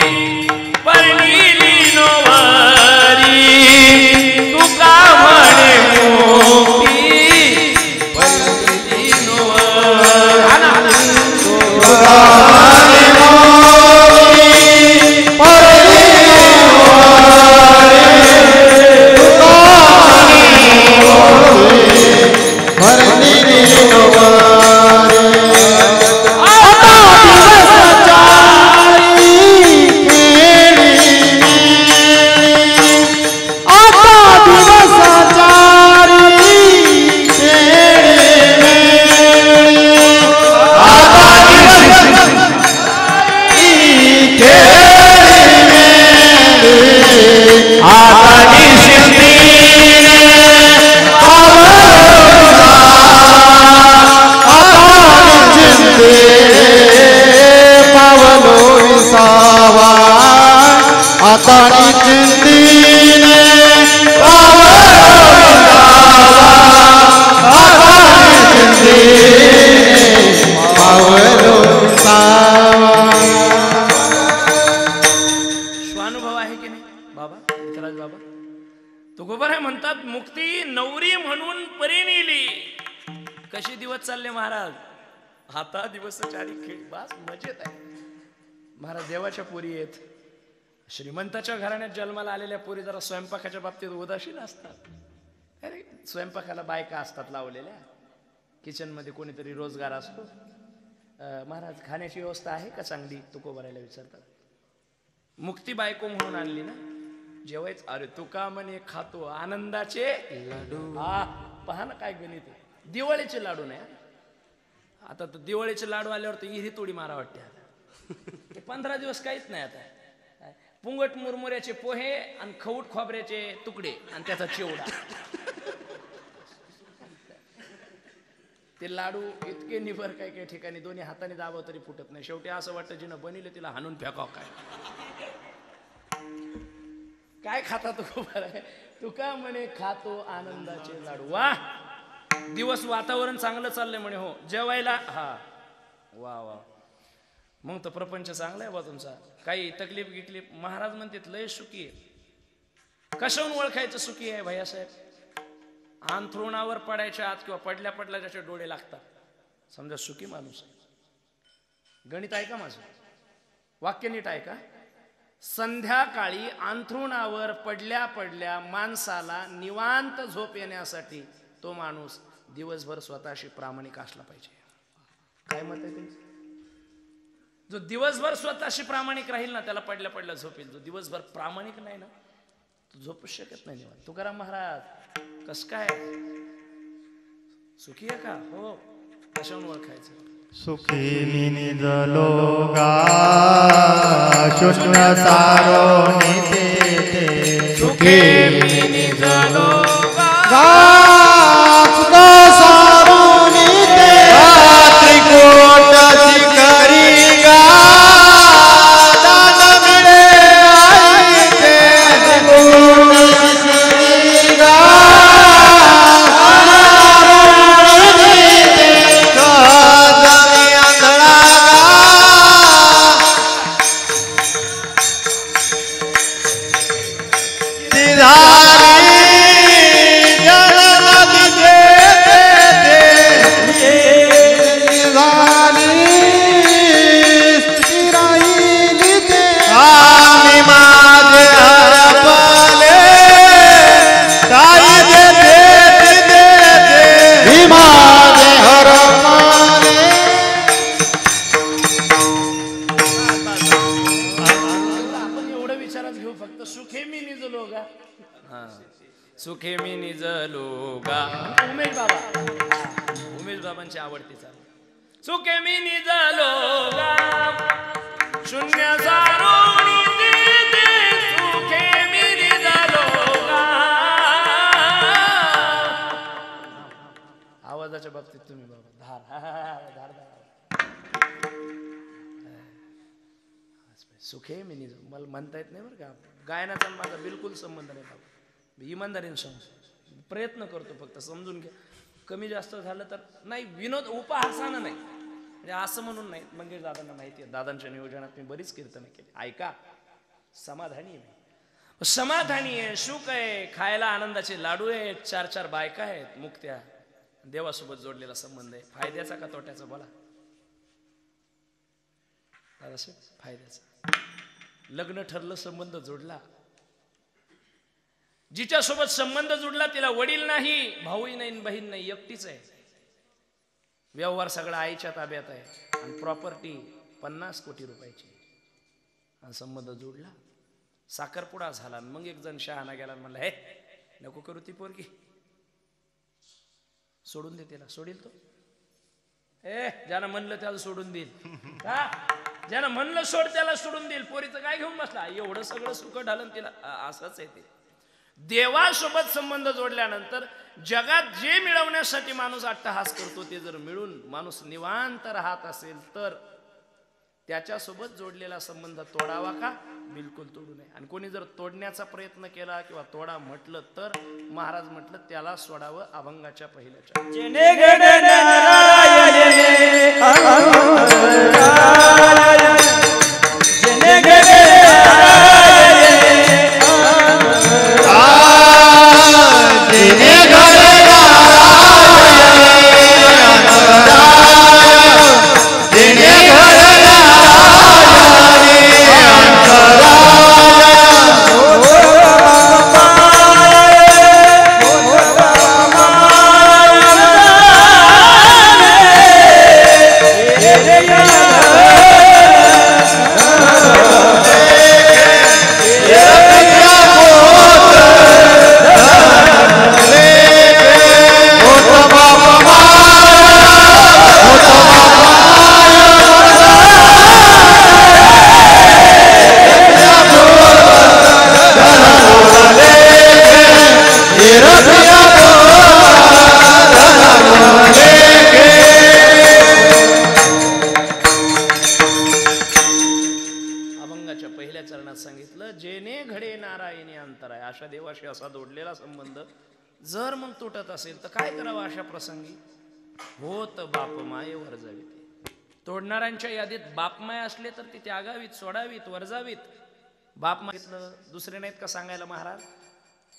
परलीली नोवारी, तू का म्हणे मुक्ती परलीली नोवारी. स्वानुभव आहे की नाही बाबा? विठ्ठलराज बाबा तुकोबाराय म्हणतात, मुक्ती नवरी म्हणून परिणिली. कशी दिवस चालले महाराज? आता दिवस 4 खेळ, बस मजेत आहे महाराज. देवाच्या पोरी आहेत. श्रीमंताच्या घराण्यात जन्माला आलेल्या पोरी जरा स्वयंपाकाच्या बाबतीत उदासीन असतात. अरे स्वयंपाकाला बायका असतात लावलेल्या, किचनमध्ये कोणीतरी रोजगार असतो. महाराज खाण्याची व्यवस्था आहे का चांगली? तुकोबारायला विचारतात. मुक्ती बायको म्हणून आणली ना, जेवायच. अरे तुका म्हणे खातो आनंदाचे लाडू. हा पहा ना काय गणित आहे. दिवाळीचे लाडू नाही. आता तर दिवाळीचे लाडू आल्यावर तर इही तोडी मारा वाटते. आता 15 दिवस काहीच नाही. आता पुंगट मुरमुऱ्याचे पोहे आणि खवूट खोबऱ्याचे तुकडे आणि त्याचा चिवडा. ते लाडू इतके निभर काही ठिकाणी दोन्ही हाताने दाबव तरी फुटत नाही. शेवटी असं वाटतं जिनं बनिले तिला हाणून फेकाव. काय खाता तुकोबाराय? तुका म्हणे खातो आनंदाचे लाडू. वा दिवस वातावरण चांगलं चाललंय म्हणे. हो जेवायला हा वा वा. मग तर प्रपंच चांगला आहे बा तुमचा. काही तकलीफ गिकलीफ? महाराज म्हणतात लय सुखी आहे. कशाहून ओळखायचं सुखी आहे भैयासाहेब? अंथरुणावर पडायच्या आत किंवा पडल्या पडल्या त्याचे डोळे लागतात, समजा सुखी माणूस आहे. गणित आहे का माझं? वाक्य नीट आहे का? संध्याकाळी अंथरुणावर पडल्या पडल्या माणसाला निवांत झोप येण्यासाठी तो माणूस दिवसभर स्वतःशी प्रामाणिक असला पाहिजे. काय मत आहे तुमचं? जो दिवसभर स्वतःशी प्रामाणिक राहील ना त्याला पडल्या पडल्या झोप येईल. जो दिवसभर प्रामाणिक नाही ना तो झोपूच शकत नाही निवांत. तुकाराम महाराज कस काय सुखी आहे का? हो. कशावरून ओळखायचं? सुखी मी निजलो गा शून्य सारो निते सुखी मी निजलो गा सुख सारो निते त्रिकोट शिखरी गा दान मिळे आईते त्रिकोट शिखरी गा सुखे मी निजलो गा. उमेश बाबांची आवडती चाल. सुखे मी निजलो गा शून्य सारो निते सुखे मी निजलो गा. आवाजाच्या बाबतीत तुम्ही बाबा धार सुखे मी निज मला म्हणता येत नाही बरं का. गायनाचा माझा बिलकुल संबंध नाही बाबा. इमानदारीने सांगतो, प्रयत्न करतो, फक्त समजून घ्या. कमी जास्त झालं तर नाही, विनोद उपहासानं नाही, म्हणजे असं म्हणून नाही. मंगेश दादांना माहिती आहे, दादांच्या नियोजनात मी बरीच कीर्तनं केली. ऐका, समाधानी आहे, समाधानी आहे, सुख आहे, खायला आनंदाचे लाडू आहेत, 4-4 बायका आहेत मुक्त्या, देवासोबत जोडलेला संबंध आहे. फायद्याचा का तोट्याचा बोला? फायद्याचा. लग्न ठरलं, संबंध जोडला. जिच्या सोबत संबंध जुडला तिला वडील नाही, भाऊही नाही, बहीण नाही, एकटीच आहे. व्यवहार सगळा आईच्या ताब्यात आहे आणि प्रॉपर्टी 50 कोटी रुपयाची. आणि संबंध जोडला, साखरपुडा झाला. मग एक जण शहाणा गेला म्हणला, हे नको करू ती पोरगी, सोडून दे तिला. सोडील तो? ज्यानं म्हणलं त्याला सोडून देईल का? ज्यानं म्हणलं सोड त्याला सोडून देईल. पोरीचं काय घेऊन बसला? एवढं सगळं सुख ढालन तिला. असंच आहे ते. देवासोबत संबंध जोडल्यानंतर जगात जे मिळवण्यासाठी माणूस अट्टहास करतो ते जर मिळून माणूस निवांत राहत असेल तर त्याच्यासोबत जोडलेला संबंध तोडावा का? बिलकुल तोडू नये. आणि कोणी जर तोडण्याचा प्रयत्न केला किंवा तोडा म्हटलं तर महाराज म्हटलं त्याला सोडावं अभंगाच्या पहिल्याच्या. जर मग तुटत असेल तर काय करावं अशा प्रसंगी? होत बापमाये वर्जावीत. तोडणाऱ्यांच्या यादीत बापमाय असले तर ती त्यागावीत, सोडावीत, वर्जावीत. बाप मागितलं दुसरे नाहीत का सांगायला महाराज?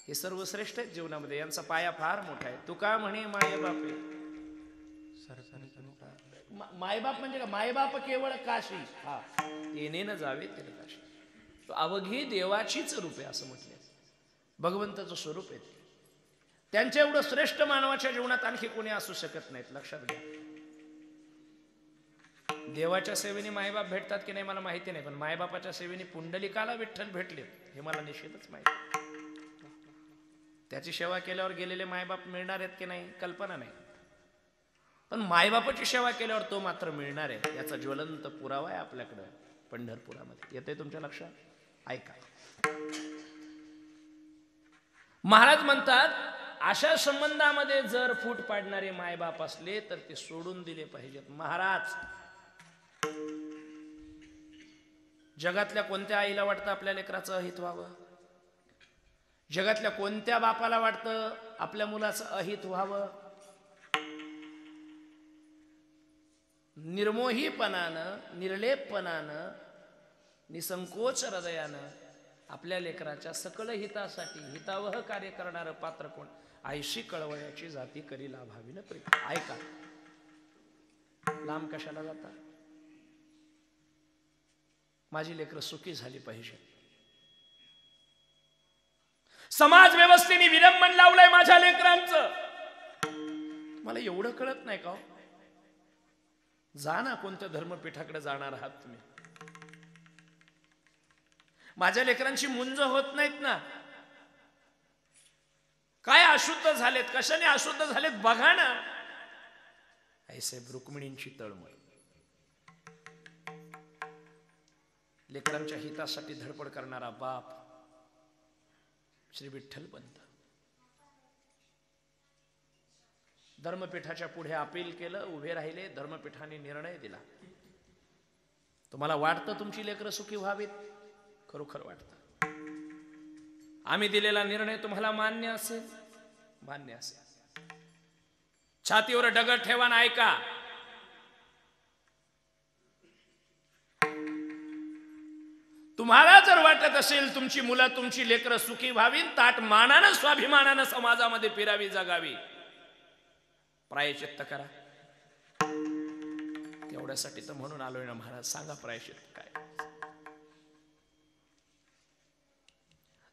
हे सर्वश्रेष्ठ आहेत जीवनामध्ये, यांचा पाया फार मोठा आहे. तुका म्हणे मायबापे, मायबाप म्हणजे का? मायबाप केवळ काशी, हा येणे न जावे ते काशी. तो अवघी देवाचीच रूप आहे असं म्हटलं, भगवंताचं स्वरूप आहे. त्यांच्या एवढं श्रेष्ठ मानवाच्या जीवनात आणखी कोणी असू शकत नाहीत, लक्षात घ्या. देवाच्या सेवेने मायबाप भेटतात की नाही मला माहिती नाही, पण मायबापाच्या सेवेने पुंडलिकाला विठ्ठल भेटले हे मला निश्चितच माहिती. त्याची सेवा केल्यावर गेलेले मायबाप मिळणार आहेत की नाही कल्पना नाही, पण मायबापाची सेवा केल्यावर तो मात्र मिळणार आहे याचा ज्वलंत पुरावा आहे आपल्याकडं पंढरपुरामध्ये. येते तुमच्या लक्षात? ऐका. महाराज म्हणतात अशा संबंधामध्ये जर फूट पाडणारे मायबाप असले तर ते सोडून दिले पाहिजेत. महाराज, जगातल्या कोणत्या आईला वाटतं आपल्या लेकराचं अहित व्हावं? जगातल्या कोणत्या बापाला वाटतं आपल्या मुलाचं अहित व्हावं? निर्मोहीपणानं, निर्लेपपणानं, निसंकोच हृदयानं आपल्या लेकराच्या सकल हितासाठी हितावह कार्य करणारं पात्र कोण? आईशी कळवळ्याची जाती करी लाभावीन प्रीती. ऐका, लांब कशाला जाता? माझी लेकरं सुखी झाली पाहिजे. समाज व्यवस्थेने विलंबन लावलंय माझ्या लेकरांचं. मला एवढं कळत नाही का? जा ना, कोणत्या धर्मपीठाकडे जाणार आहात तुम्ही? माझ्या लेकरांची मुंज होत नाहीत ना? काय अशुद्ध झालेत, कशाने अशुद्ध झालेत बघा ना. आईसाहेब रुक्मिणींची तळमळ, लेकरांच्या हितासाठी धडपड करणारा बाप श्री विठ्ठल पंत. धर्मपीठाच्या पुढे अपील केलं, उभे राहिले, धर्मपीठाने निर्णय दिला. तुम्हाला वाटतं तुमची लेकरं सुखी व्हावीत? खरोखर वाटतं. आम्ही दिलेला निर्णय तुम्हाला मान्य असेल? मान्य असेल. छातीवर दगड ठेवा ना, ऐका. तुम्हाला जर वाटत असेल तुमची मुलं, तुमची लेकरं सुखी व्हावी, ताट मानानं स्वाभिमानानं समाजामध्ये फिरावी, जगावी, प्रायश्चित्त करा. तेवढ्यासाठी तर म्हणून आलोय ना महाराज. सांगा प्रायश्चित्त काय?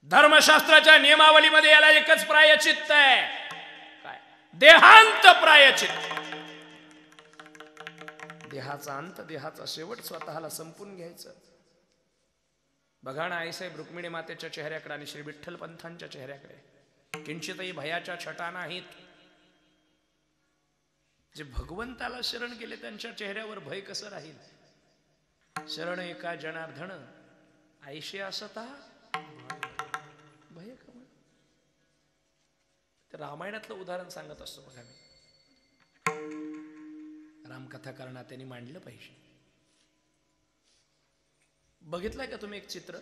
धर्मशास्त्राच्या नियमावलीमध्ये याला एकच प्रायश्चित्त आहे. काय? देहांत प्रायश्चित्त. देहाचा अंत, देहाचा शेवट स्वतःला संपून घ्यायचं. बघा ना, आईसाहेब रुक्मिणी मातेच्या चेहऱ्याकडे आणि श्री विठ्ठल पंथांच्या चेहऱ्याकडे किंचितही भयाच्या छटा नाहीत. जे भगवंताला शरण गेले त्यांच्या चेहऱ्यावर भय कसं राहील? शरण एका जनार्दन आईशी असता भय कमळ. ते रामायणातलं उदाहरण सांगत असतो बघा मी. रामकथा करण्यात त्यांनी मांडलं पाहिजे. बघितलंय का तुम्ही एक चित्र?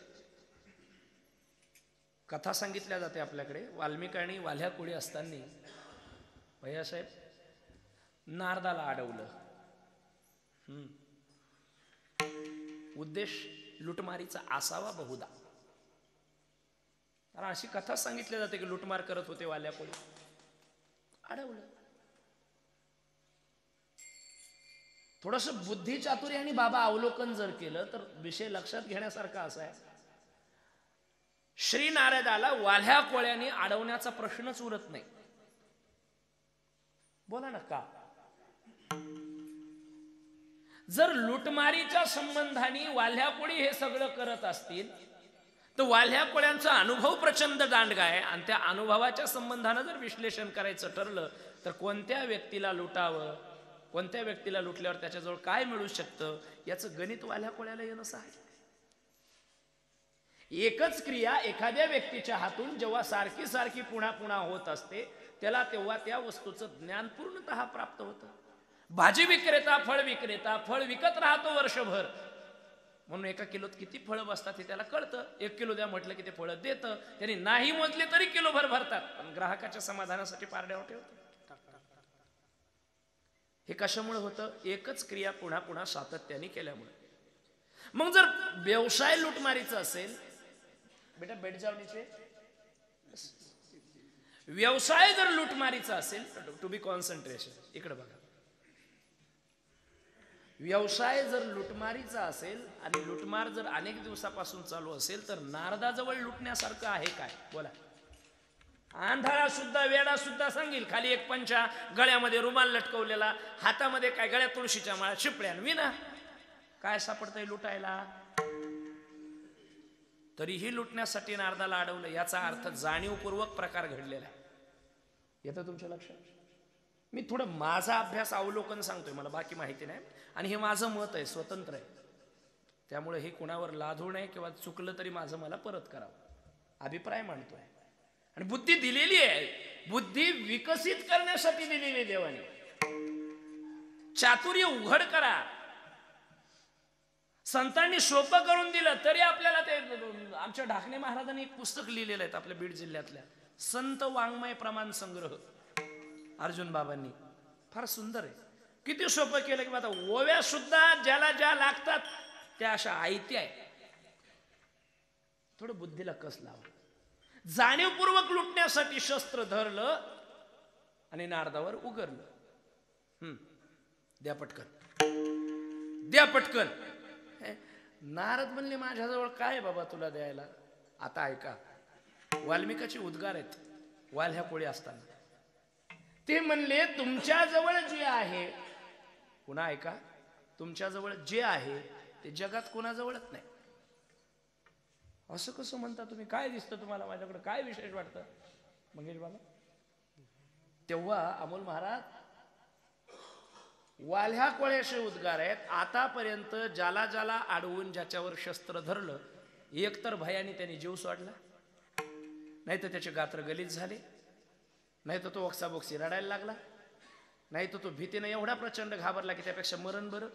कथा सांगितल्या जाते आपल्याकडे. वाल्मिक आणि वाल्ह्या कोळी असताना भैयासाहेब नारदाला अडवलं. उद्देश लुटमारीचा असावा बहुधा. कारण अशी कथा सांगितली जाते की लुटमार करत होते वाल्या कोळी, अडवलं. थोडस बुद्धी चातुर्याने बाबा अवलोकन जर केलं तर विषय लक्षात घेण्यासारखा असा आहे. श्री नारदाला वाल्ह्या कोळ्याने अडवण्याचा प्रश्नच उरत नाही. बोला ना का? जर लुटमारीच्या संबंधाने वाल्ह्या कोळी हे सगळं करत असतील तर वाल्ह्या कोळ्यांचा अनुभव प्रचंड दांडगा आहे. आणि त्या अनुभवाच्या संबंधानं जर विश्लेषण करायचं ठरलं तर कोणत्या व्यक्तीला लुटावं, कोणत्या व्यक्तीला लुटल्यावर त्याच्याजवळ काय मिळू शकतं, याचं गणित वाल्ह्या कोळ्याला येणं आहे. एकच क्रिया एखाद्या व्यक्तीच्या हातून जेव्हा सारखी सारखी पुन्हा पुन्हा होत असते त्याला तेव्हा त्या वस्तूचं ज्ञान पूर्णतः प्राप्त होतं. भाजी विक्रेता, फळ विक्रेता फळ विकत राहतो वर्षभर, म्हणून एका किलोत किती फळं बसतात हे त्याला कळतं. 1 किलो द्या म्हटलं की ते फळं देतं. त्यांनी नाही मोजले तरी किलोभर भरतात, पण ग्राहकाच्या समाधानासाठी पारड्यावर ठेवतात. हे कशामुळे होतं? एकच क्रिया पुन्हा पुन्हा सातत्याने केल्यामुळे. मग जर व्यवसाय लुटमारीचा असेल, बेटा बेट जावणीचे व्यवसाय जर लुटमारीचा असेल, टू बी कॉन्सन्ट्रेशन, इकडे बघा, व्यवसाय जर लुटमारीचा असेल आणि लुटमार जर अनेक दिवसापासून चालू असेल तर नारदाजवळ लुटण्यासारखं आहे काय? बोला. आंधळा सुद्धा, वेडा सुद्धा सांगेल, खाली एक पंचा, गळ्यामध्ये रुमाल लटकवलेला, हातामध्ये काय, गळ्यात तुळशीच्या माळा, शिपड्यान विना, काय सापडतंय लुटायला? तरीही लुटण्यासाठी नारदाला अडवलं. याचा अर्थ जाणीवपूर्वक प्रकार घडलेला आहे. येतं तुमच्या लक्षात? मी थोडं माझा अभ्यास अवलोकन सांगतोय, मला बाकी माहिती नाही, आणि हे माझं मत आहे, स्वतंत्र आहे, त्यामुळे हे कुणावर लादू नये किंवा चुकलं तरी माझं मला परत करावं, अभिप्राय मांडतोय. आणि बुद्धी दिलेली आहे, बुद्धी विकसित करण्यासाठी दिलेली आहे देवाने. चातुर्य उघड करा, संतांनी सोपं करून दिलं तरी आपल्याला ते. आमच्या ढाकणे महाराजांनी एक पुस्तक लिहिलेलं आहे आपल्या बीड जिल्ह्यातल्या, संत वाङ्मय प्रमाण संग्रह, अर्जुन बाबांनी, फार सुंदर आहे. किती सोपं केलं की आता ओव्या सुद्धा ज्याला ज्या लागतात त्या अशा आयत्या आहे. थोडं बुद्धीला कस लावा. जाणीवपूर्वक लुटण्यासाठी शस्त्र धरलं आणि नारदावर उगरलं. द्या पटकन, द्या पटकन. नारद म्हणले माझ्याजवळ काय बाबा तुला द्यायला? आता ऐका, वाल्मिकाचे उद्गार आहेत वाल्ह्या कोळी असताना. ते म्हणले तुमच्याजवळ जे आहे, पुन्हा ऐका, तुमच्याजवळ जे आहे ते जगात कोणाजवळच नाही. असं कसं म्हणता तुम्ही? काय दिसतं तुम्हाला माझ्याकडे? काय विशेष वाटतं मंगेश बाबा? तेव्हा अमोल महाराज, वाल्ह्या कोळ्याचे उद्गार आहेत. आतापर्यंत ज्याला ज्याला अडवून ज्याच्यावर शस्त्र धरलं, एकतर भयाने त्यांनी जीव सोडला, नाही तर त्याचे गात्र गलित झाले, नाही तर तो ओक्साबोक्सी रडायला लागला, नाही तर तो भीतीने एवढा प्रचंड घाबरला की त्यापेक्षा मरण बरं.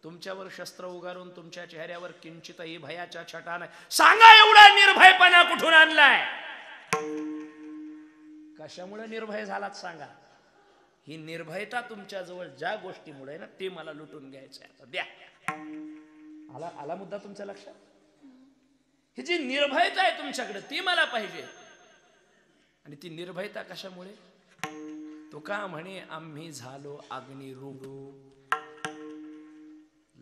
तुमच्यावर शस्त्र उगारून तुमच्या चेहऱ्यावर किंचितही भयाच्या छटा नाही. सांगा, एवढा निर्भयपणा कुठून आणलाय? कशामुळे निर्भय झालात सांगा? ही निर्भयता तुमच्याजवळ ज्या गोष्टीमुळे ना, ते मला लुटून घ्यायचंय. आता द्या. आला मुद्दा तुमच्या लक्षात? ही जी निर्भयता आहे तुमच्याकडे ती मला पाहिजे. आणि ती निर्भयता कशामुळे? तो का म्हणे, आम्ही झालो अग्निरूप,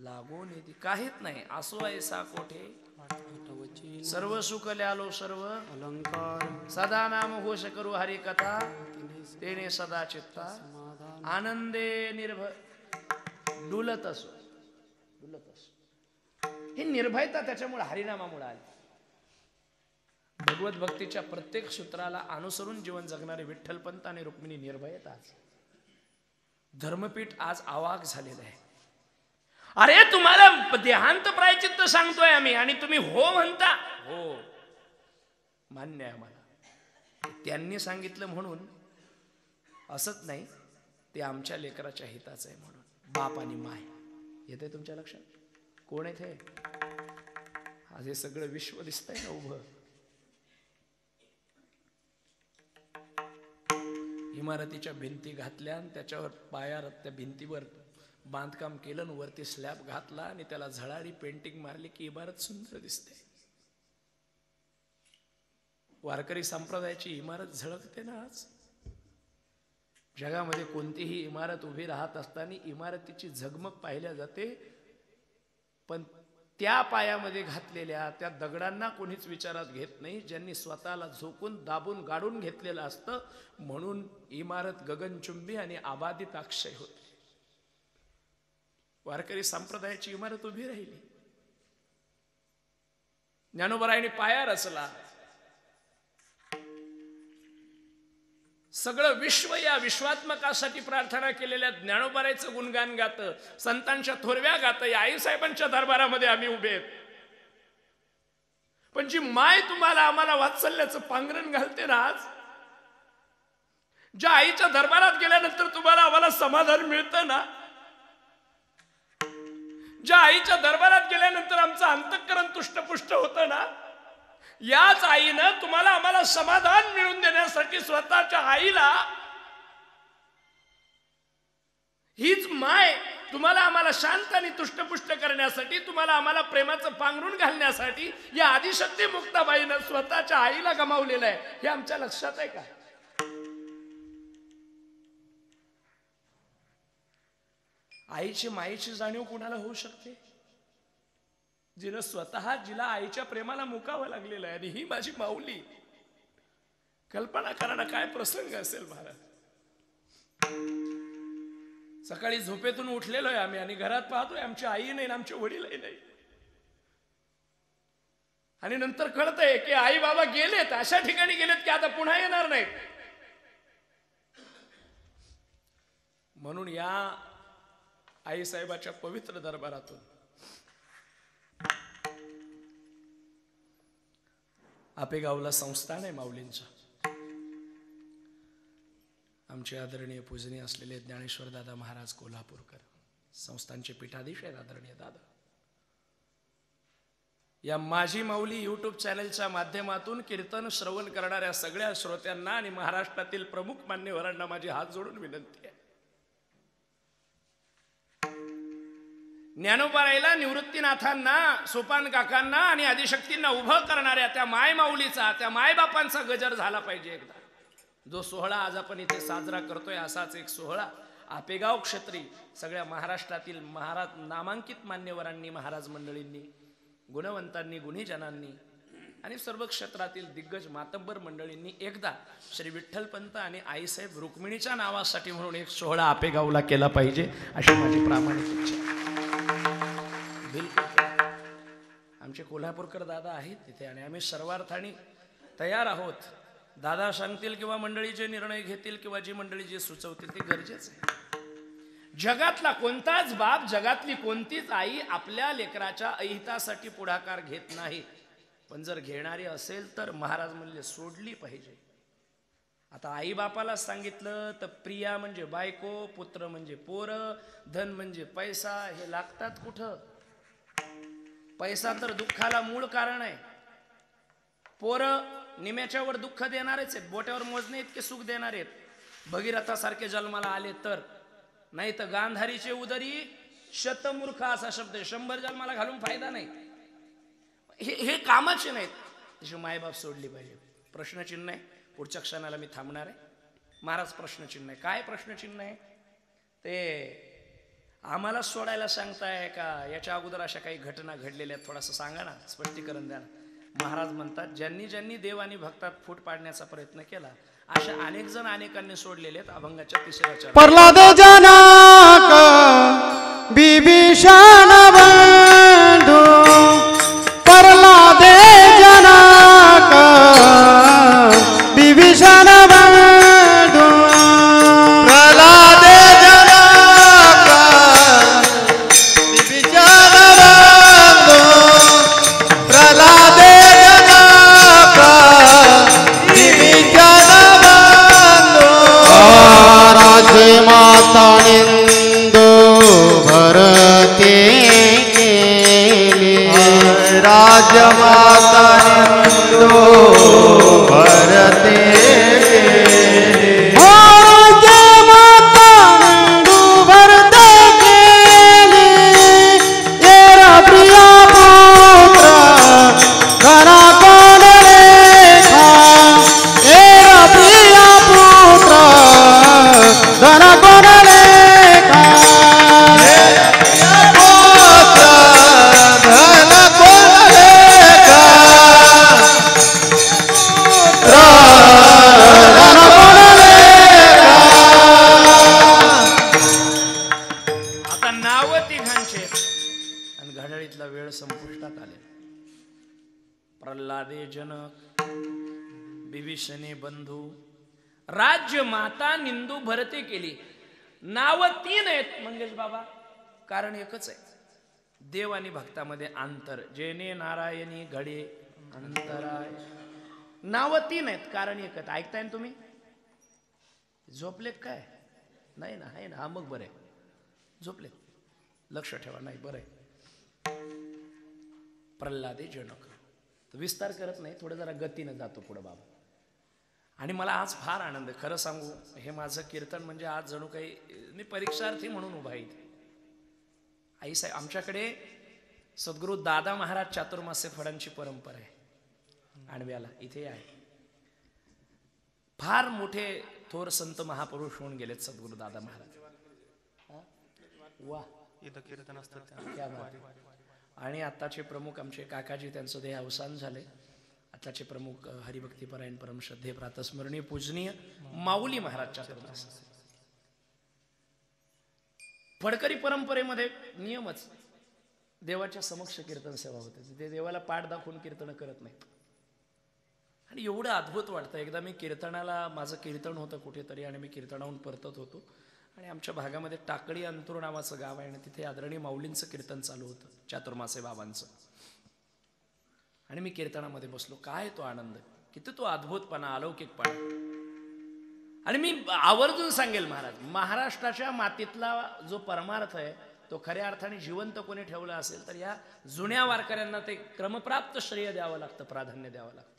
लागून येते काहीच नाही. असो ऐसा कोठे, सर्व सुख ल्यालो सर्व अलंकार, सदा नाम घोष करू हरी कथा, तेने सदा चित्ता आनंदे निर्भय डुलत असो, डुलत असो. ही निर्भयता त्याच्यामुळे हरिनामामुळे आली. भगवत भक्तीच्या प्रत्येक सूत्राला अनुसरून जीवन जगणारे विठ्ठलपंत आणि रुक्मिणी निर्भयत. आज धर्मपीठ आज आवाक झालेलं आहे. अरे तुम्हाला देहांत प्रायचित्त सांगतोय आम्ही आणि तुम्ही हो म्हणता. हो, मान्य आहे आम्हाला. त्यांनी सांगितलं म्हणून असंच नाही, ते आमच्या लेकराच्या हिताचं आहे म्हणून. बाप आणि माय येते तुमच्या लक्षात? कोण आहे ते? आज हे सगळं विश्व दिसतंय ना उभं. इमारतीच्या भिंती घातल्या आणि त्याच्यावर पायावर त्या भिंतीवर बांधकाम केलं, वरती स्लॅब घातला आणि त्याला झळाळी पेंटिंग मारली की इमारत सुंदर दिसते. वारकरी संप्रदायाची इमारत झळकते ना. आज जगामध्ये कोणतीही इमारत उभी राहत असताना इमारतीची झगमग पाहिल्या जाते, पण त्या पायामध्ये घातलेल्या त्या दगडांना कोणीच विचारात घेत नाही, ज्यांनी स्वतःला झोकून दाबून गाडून घेतलेलं असतं. म्हणून इमारत गगनचुंबी आणि आबादित अक्षय होते. वारकरी संप्रदायाची इमारत उभी राहिली. ज्ञानोबरायांनी पाया रचला. सगळं विश्व या विश्वात्मकासाठी प्रार्थना केलेल्या ज्ञानोबरायचं गुणगान गातं, संतांच्या थोरव्या गातं. या आईसाहेबांच्या दरबारामध्ये आम्ही उभे आहेत. पण जी माय तुम्हाला आम्हाला वात्सल्याचं पांघरण घालते ना, आज ज्या आईच्या दरबारात गेल्यानंतर तुम्हाला आम्हाला समाधान मिळतं ना, ज्या आईच्या दरबारात गेल्यानंतर आमचं अंतःकरण तुष्टपुष्ट होतं ना, याच आईनं तुम्हाला आम्हाला समाधान मिळवून देण्यासाठी स्वतःच्या आईला, हीच माय तुम्हाला आम्हाला शांत आणि तुष्टपुष्ट करण्यासाठी, तुम्हाला आम्हाला प्रेमाचं पांघरून घालण्यासाठी या आदिशक्ती मुक्ताबाईनं स्वतःच्या आईला गमावलेलं आहे. हे आमच्या लक्षात आहे का? आईची मायेची जाणीव कुणाला होऊ शकते? जिनं स्वतः जिला आईच्या प्रेमाला मुकावं लागलेलं आहे, आणि ही माझी माऊली. कल्पना करा ना काय प्रसंग असेल महाराज. सकाळी झोपेतून उठलेलो आहे आम्ही आणि घरात पाहतोय आमची आई नाही, आमचे वडीलही नाही. आणि नंतर कळतंय की आई बाबा गेलेत, अशा ठिकाणी गेलेत की आता पुन्हा येणार नाहीत. म्हणून या आई साहेबाच्या पवित्र दरबारातून आपेगावला संस्थान आहे माऊलींचं. आमचे आदरणीय पूजनीय असलेले ज्ञानेश्वर दादा महाराज कोल्हापूरकर संस्थानचे पीठाधीश आहेत आदरणीय दादा. या माझी माऊली युट्यूब चॅनलच्या माध्यमातून कीर्तन श्रवण करणाऱ्या सगळ्या श्रोत्यांना आणि महाराष्ट्रातील प्रमुख मान्यवरांना माझी हात जोडून विनंती आहे. ज्ञानोबारायला, निवृत्तीनाथांना, सोपान काकांना आणि आदिशक्तींना उभं करणाऱ्या त्या माय माऊलीचा, त्या मायबापांचा गजर झाला पाहिजे एकदा. जो सोहळा आज आपण इथे साजरा करतोय असाच एक सोहळा आपेगाव क्षेत्री सगळ्या महाराष्ट्रातील महाराज नामांकित मान्यवरांनी, महाराज मंडळींनी, गुणवंतांनी, गुणीजनांनी आणि सर्व क्षेत्रातील दिग्गज मातब्बर मंडळींनी एकदा श्री विठ्ठलपंत आणि आईसाहेब रुक्मिणीच्या नावासाठी म्हणून एक सोहळा आपेगावला केला पाहिजे अशी माझी प्रामाणिक इच्छा. बिलकुल आमचे कोल्हापूरकर दादा आहेत तिथे आणि आम्ही सर्वार्थाने तयार आहोत. दादा सांगतील किंवा मंडळी जे निर्णय घेतील किंवा जी मंडळी जे सुचवतील ते गरजेचं आहे. जगातला कोणताच बाप, जगातली कोणतीच आई आपल्या लेकराच्या अहितासाठी पुढाकार घेत नाही. पण जर घेणारी असेल तर महाराज म्हणले सोडली पाहिजे. आता आई बापाला सांगितलं तर प्रिया म्हणजे बायको, पुत्र म्हणजे पोर, धन म्हणजे पैसा, हे लागतात कुठं? पैसा तर दुःखाला मूळ कारण आहे. पोरं निम्याच्या वर दुःख देणारेच आहेत, बोट्यावर मोजणे इतके सुख देणारे आहेत. भगीरथासारखे जन्माला आले तर, नाही तर गांधारीचे उदरी शतमूर्ख असा शब्द आहे. 100 जन्माला घालून फायदा नाही. हे कामाचे नाहीत. तशी मायबाप सोडली पाहिजे. प्रश्नचिन्ह आहे. पुढच्या क्षणाला मी थांबणार आहे. महाराज प्रश्नचिन्ह आहे. काय प्रश्नचिन्ह आहे ते आम्हाला सोडायला सांगताय का याच्या अगोदर अशा काही घटना घडलेल्या आहेत? थोडंसं सांगा ना, स्पष्टीकरण द्या ना. महाराज म्हणतात ज्यांनी ज्यांनी देव आणि भक्तात फूट पाडण्याचा प्रयत्न केला अशा अनेक जण अनेकांनी सोडलेले आहेत. अभंगाच्या 3ऱ्या चरणात प्रल्हाद जनक बिभीषण बंधू, प्रल्हाद जनक बिभीषण बंधू, प्रल्हाद जनक बिभीषण बंधू, प्रल्हाद माता निंदो भरते केले, राजमाता निंदो भरते केले, राजमाता निंदो भरते केले, येरा प्रिया पुत्र घरा कोण रेखा, येरा प्रिया पुत्र धन कोण लेखा, धन कोण लेखा, धन कोण लेखा. आता नाव तिघांचे आणि घड्याळीतला वेळ संपुष्टात आले. प्रल्हादे जनक, बिभीषणे बंधू, राज्य माता निंदू भरते केली. नाव 3 आहेत मंगेश बाबा, कारण एकच आहे. देव आणि भक्तामध्ये अंतर, जेने नारायणी घडे अंतराय. नाव 3 आहेत, कारण एकच. ऐकताय ना तुम्ही? झोपलेत काय? नाही ना, आहे ना. हा मग बरं आहे. झोपलेत, लक्ष ठेवा. नाही बरं आहे. प्रल्हादे जनक. विस्तार करत नाही, थोडं जरा गतीनं जातो पुढे बाबा. आणि मला आज फार आनंद, खरं सांगू, हे माझं कीर्तन म्हणजे आज जणू काही मी परीक्षार्थी म्हणून उभा आहे इथे. आई साहेब, आमच्याकडे सद्गुरू दादा महाराज चातुर्मास्य फळांची परंपरा आहे. आणव्याला इथे आहे. फार मोठे थोर संत महापुरुष होऊन गेलेत सद्गुरू दादा महाराज. वा, इथं कीर्तन असतात क्या बात. आणि आताचे प्रमुख आमचे काकाजी, त्यांचं देह अवसान झाले. आताचे प्रमुख हरिभक्तीपरायण परमश्रद्धे प्रातस्मरणीय पूजनीय माऊली महाराजच्या चरणास. फडकरी परंपरेमध्ये नियमच, देवाच्या समक्ष कीर्तन सेवा होते. ते देवाला पाठ दाखवून कीर्तन करत नाहीत. आणि एवढं अद्भुत वाटतं. एकदा मी कीर्तनाला, माझं कीर्तन होतं कुठेतरी आणि मी कीर्तनाहून परतत होतो आणि आमच्या भागामध्ये टाकळी अंतूर नावाचं गाव आहे आणि तिथे आदरणीय माऊलींचं कीर्तन चालू होतं, चातुर्मासे बाबांचं. आणि मी कीर्तनामध्ये बसलो. काय तो आनंद, किती तो अद्भुतपणा, अलौकिकपणा. आणि मी आवर्जून सांगेल, महाराष्ट्राच्या मातीतला जो परमार्थ आहे तो खऱ्या अर्थाने जिवंत कोणी ठेवला असेल तर या जुन्या वारकऱ्यांना ते क्रमप्राप्त श्रेय द्यावं लागतं, प्राधान्य द्यावं लागतं.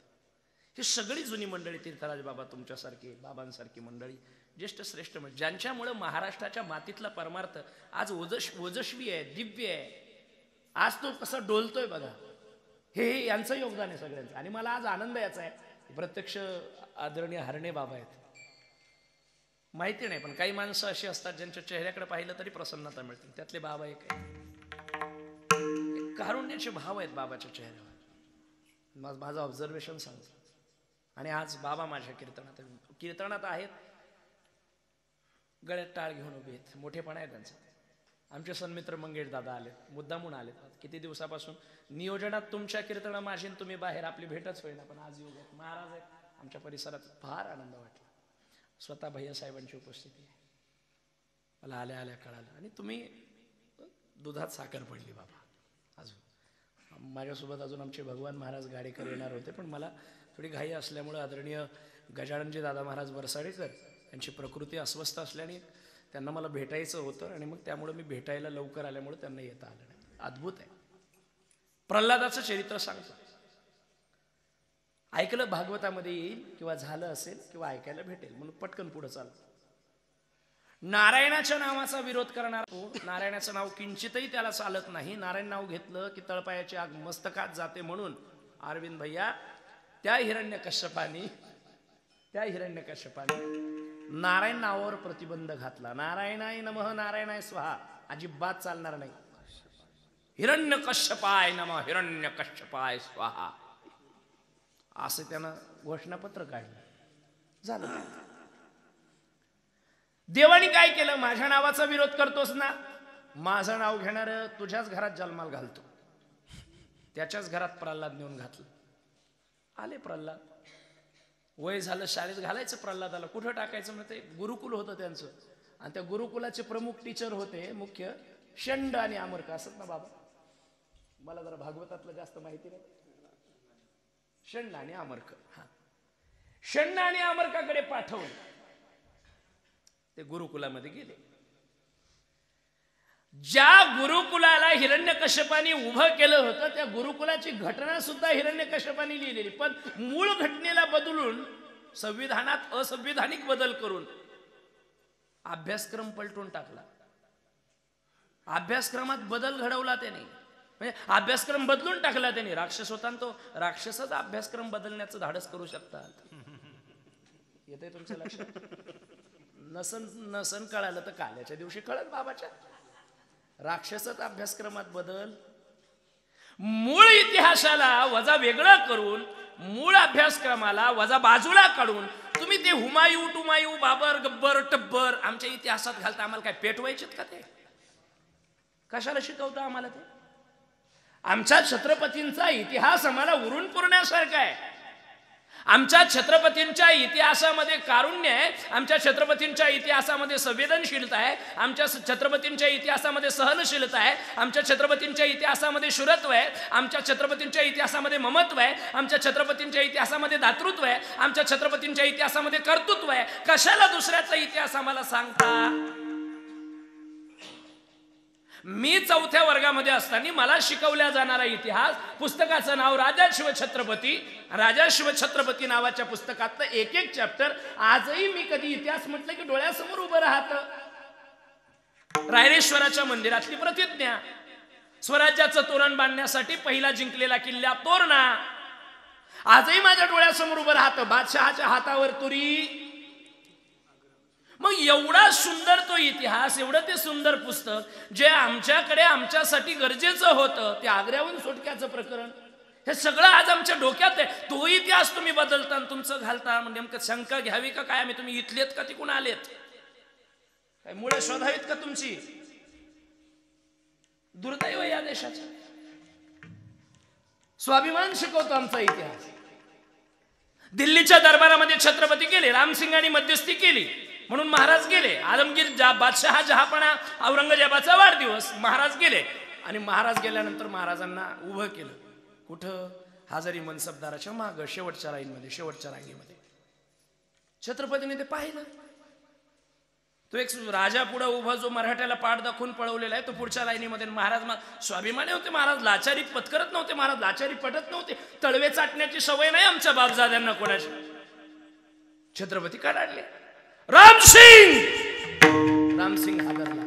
ही सगळी जुनी मंडळी, तीर्थराज बाबा तुमच्यासारखी, बाबांसारखी मंडळी, ज्येष्ठ श्रेष्ठ मंडळी, ज्यांच्यामुळे महाराष्ट्राच्या मातीतला परमार्थ आज ओजस्वी आहे, दिव्य आहे. आज तो कसा डोलतोय बघा. हे यांचं योगदान आहे सगळ्यांचं. आणि मला आज आनंद याचा आहे, प्रत्यक्ष आदरणीय हरणे बाबा आहेत. माहिती नाही, पण काही माणसं अशी असतात ज्यांच्या चेहऱ्याकडे पाहिलं तरी प्रसन्नता मिळते. त्यातले बाबा एक कारुण्याचे भाव आहेत बाबाच्या चेहऱ्यावर. माझं ऑब्झर्वेशन सांगतो. आणि आज बाबा माझ्या कीर्तनात आहेत, गळ्यात टाळ घेऊन उभे आहेत. मोठेपणा आहे त्यांचा. आमचे सन्मित्र मंगेश दादा आले, मुद्दामून आले. किती दिवसापासून नियोजनात तुमच्या कीर्तन माझी, तुम्ही बाहेर, आपली भेटच होईना, पण आज येऊ आहेत. महाराज आहेत आमच्या परिसरात. फार आनंद वाटला. स्वतः भैया साहेबांची उपस्थिती आहे, मला आल्या आल्या कळालं. आणि तुम्ही दुधात साखर पडली बाबा. अजून माझ्यासोबत अजून आमचे भगवान महाराज गाडेकर येणार होते, पण मला थोडी घाई असल्यामुळे आदरणीय गजाननजी दादा महाराज वरसाडेकर यांची प्रकृती अस्वस्थ असल्याने त्यांना मला भेटायचं होतं. आणि मग त्यामुळे मी भेटायला लवकर आल्यामुळे त्यांना येता आलं नाही. अद्भुत आहे. प्रल्हादाचं चरित्र सांगतो. ऐकलं भागवतामध्ये येईल किंवा झालं असेल किंवा ऐकायला भेटेल म्हणून पटकन पुढे चालतो. नारायणाच्या नावाचा विरोध करणार, नारायणाचं नाव किंचितही त्याला चालत नाही. नारायण नाव घेतलं की तळपायाची आग मस्तकात जाते म्हणून अरविंद भैया त्या हिरण्यकश्यपाने नारायण नावावर प्रतिबंध घातला. नारायणाय नमः, नारायणाय स्वाहा अजिबात चालणार नाही. हिरण्यकश्यपाय नमः, हिरण्यकश्यपाय स्वाहा असं त्यानं घोषणापत्र काढलं. झालं. देवानी काय केलं? माझ्या नावाचा विरोध करतोस ना, माझं नाव घेणार तुझ्याच घरात जन्माला घालतो. त्याच्याच घरात प्रल्हाद नेऊन घातलं. आले प्रल्हाद, वय झालं, शाळेत घालायचं प्रल्हादाला. कुठं टाकायचं म्हणते? गुरुकुल होतं त्यांचं. आणि त्या गुरुकुलाचे प्रमुख टीचर होते मुख्य षंड आणि आमर्क असत ना बाबा. मला जरा भागवतातलं जास्त माहिती नाही. षंड आणि आमर्क. हा, षंड आणि आमर्काकडे पाठवून ते गुरुकुलामध्ये गेले. ज्या गुरुकुलाला हिरण्यकश्यपाने उभं केलं होतं त्या गुरुकुलाची घटना सुद्धा हिरण्यकश्यपाने लिहिलेली, पण मूळ घटनेला बदलून संविधानात असंविधानिक बदल करून अभ्यासक्रम पलटून टाकला. अभ्यासक्रमात बदल घडवला त्याने, म्हणजे अभ्यासक्रम बदलून टाकला त्याने. राक्षस होता तो, राक्षसच अभ्यासक्रम बदलण्याचं धाडस करू शकतात. येतंय तुमच्या लक्षात? नसन कळालं तर काल्याच्या दिवशी कळत बाबाच्या. राक्षसच अभ्यासक्रमात बदल. मूळ इतिहासाला वजा वेगळं करून, मूळ अभ्यासक्रमाला वजा बाजूला काढून तुम्ही ते हुमायूं टुमायूं, बाबर, गब्बर, टब्बर आमच्या इतिहासात घालता. आम्हाला काय पेटवायचेत का? ते कशाला शिकवता आम्हाला? ते आमच्या छत्रपतींचा इतिहास आम्हाला उरून पुरण्यासारखा आहे. आमच्या छत्रपतींच्या इतिहासामध्ये कारुण्य आहे, आमच्या छत्रपतींच्या इतिहासामध्ये संवेदनशीलता आहे, आमच्या छत्रपतींच्या इतिहासामध्ये सहनशीलता आहे, आमच्या छत्रपतींच्या इतिहासामध्ये शुरत्व आहे, आमच्या छत्रपतींच्या इतिहासामध्ये ममत्व आहे, आमच्या छत्रपतींच्या इतिहासामध्ये दातृत्व आहे, आमच्या छत्रपतींच्या इतिहासामध्ये कर्तृत्व आहे. कशाला दुसऱ्याचा इतिहास आम्हाला सांगता? मी 4थ्या वर्गामध्ये असताना मला शिकवल्या जाणारा इतिहास, पुस्तकाचं नाव राजा शिवछत्रपती. राजा शिवछत्रपती नावाच्या पुस्तकातलं एक एक चॅप्टर आजही मी कधी इतिहास म्हटलं की डोळ्यासमोर उभं राहतं. रायरेश्वराच्या मंदिरातली प्रतिज्ञा, स्वराज्याचं तोरण बांधण्यासाठी पहिला जिंकलेला किल्ला तोरणा आजही माझ्या डोळ्यासमोर उभं राहतं. बादशहाच्या हातावर तुरी, मग एवढा सुंदर तो इतिहास, एवढं ते सुंदर पुस्तक जे आमच्याकडे आमच्यासाठी गरजेचं होतं, ते आग्र्याहून सुटक्याचं प्रकरण, हे सगळं आज आमच्या डोक्यात आहे. तो इतिहास तुम्ही बदलता आणि तुमचं घालता. म्हणजे नेमकं शंका घ्यावी का काय? आम्ही तुम्ही इथलेत का तिकडून आलेत? काय मुळे शोधावीत का तुमची? दुर्दैव या देशाचं. स्वाभिमान शिकवतो आमचा इतिहास. दिल्लीच्या दरबारामध्ये छत्रपती गेले, रामसिंगांनी मध्यस्थी केली म्हणून महाराज गेले. आलमगीर बादशहा जहापणा औरंगजेबाचा वाढदिवस, महाराज गेले. आणि महाराज गेल्यानंतर महाराजांना उभं केलं. कुठं? हजारी मनसबदाराच्या माग, शेवटच्या लाईनमध्ये, शेवटच्या रांगेमध्ये. छत्रपतीने ते पाहिलं. तो एक राजा पुढे उभा, जो मराठ्याला पाठ दाखवून पळवलेला आहे, तो पुढच्या लाईनीमध्ये. महाराज स्वाभिमानी होते. महाराज लाचारी पत्करत नव्हते. महाराज लाचारी पटत नव्हते. तळवे चाटण्याची सवय नाही आमच्या बापजाद्यांना कोणाची. छत्रपती कडाडले. रामसिंग हादरला.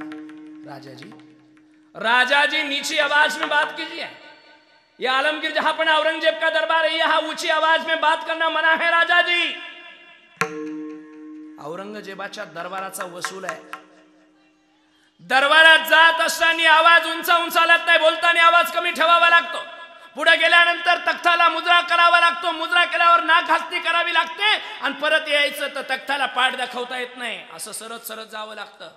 राजाजी नीची आवाज में बात कीजिए. ये आलमगीर जहापना औरंगजेब का दरबार है, यहाँ ऊंची आवाज में बात करना मना है राजाजी. औरंगजेबाच्या दरबाराचा वसूल आहे. दरबारात जात असताना आवाज उंचा उंचालत नाही, बोलताना आवाज कमी ठेवावा लागतो. पुढे गेल्यानंतर तख्ताला मुद्रा करावा लागतो. मुद्रा केल्यावर नाक हस्ती करावी लागते. आणि परत यायचं तर तख्ताला पाठ दाखवता येत नाही. असं सरत सरत जावं लागतं.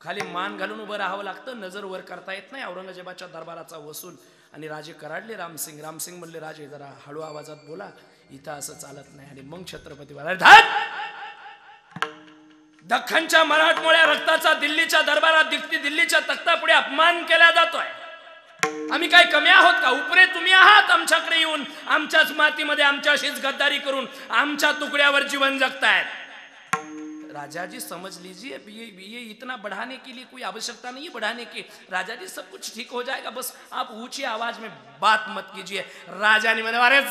खाली मान घालून उभं राहावं लागतं. नजर वर करता येत नाही. औरंगजेबाच्या दरबाराचा वसूल. आणि राजे कराडले. रामसिंग म्हणले, राजे जरा हळू आवाजात बोला, इथं असं चालत नाही. आणि मग छत्रपती दख्खनच्या मराठमोळ्या रक्ताचा दिल्लीच्या दरबारात, दिल्लीच्या तख्तापुढे अपमान केला जातोय. आम्ही काय कमी आहोत का? उपरे तुम्ही आहात आमच्याकडे येऊन, आमच्याच मातीमध्ये आमच्याशीच गद्दारी करून आमच्या तुकड्यावर जीवन जगतायत. राजा जी समझ लीजिए, ये इतना बढ़ाने के लिए कोई आवश्यकता नहीं है बढ़ाने की. राजा जी सब कुछ ठीक हो जाएगा, बस आप ऊंची आवाज में बात मत कीजिए. राजाने म्हणे, अरे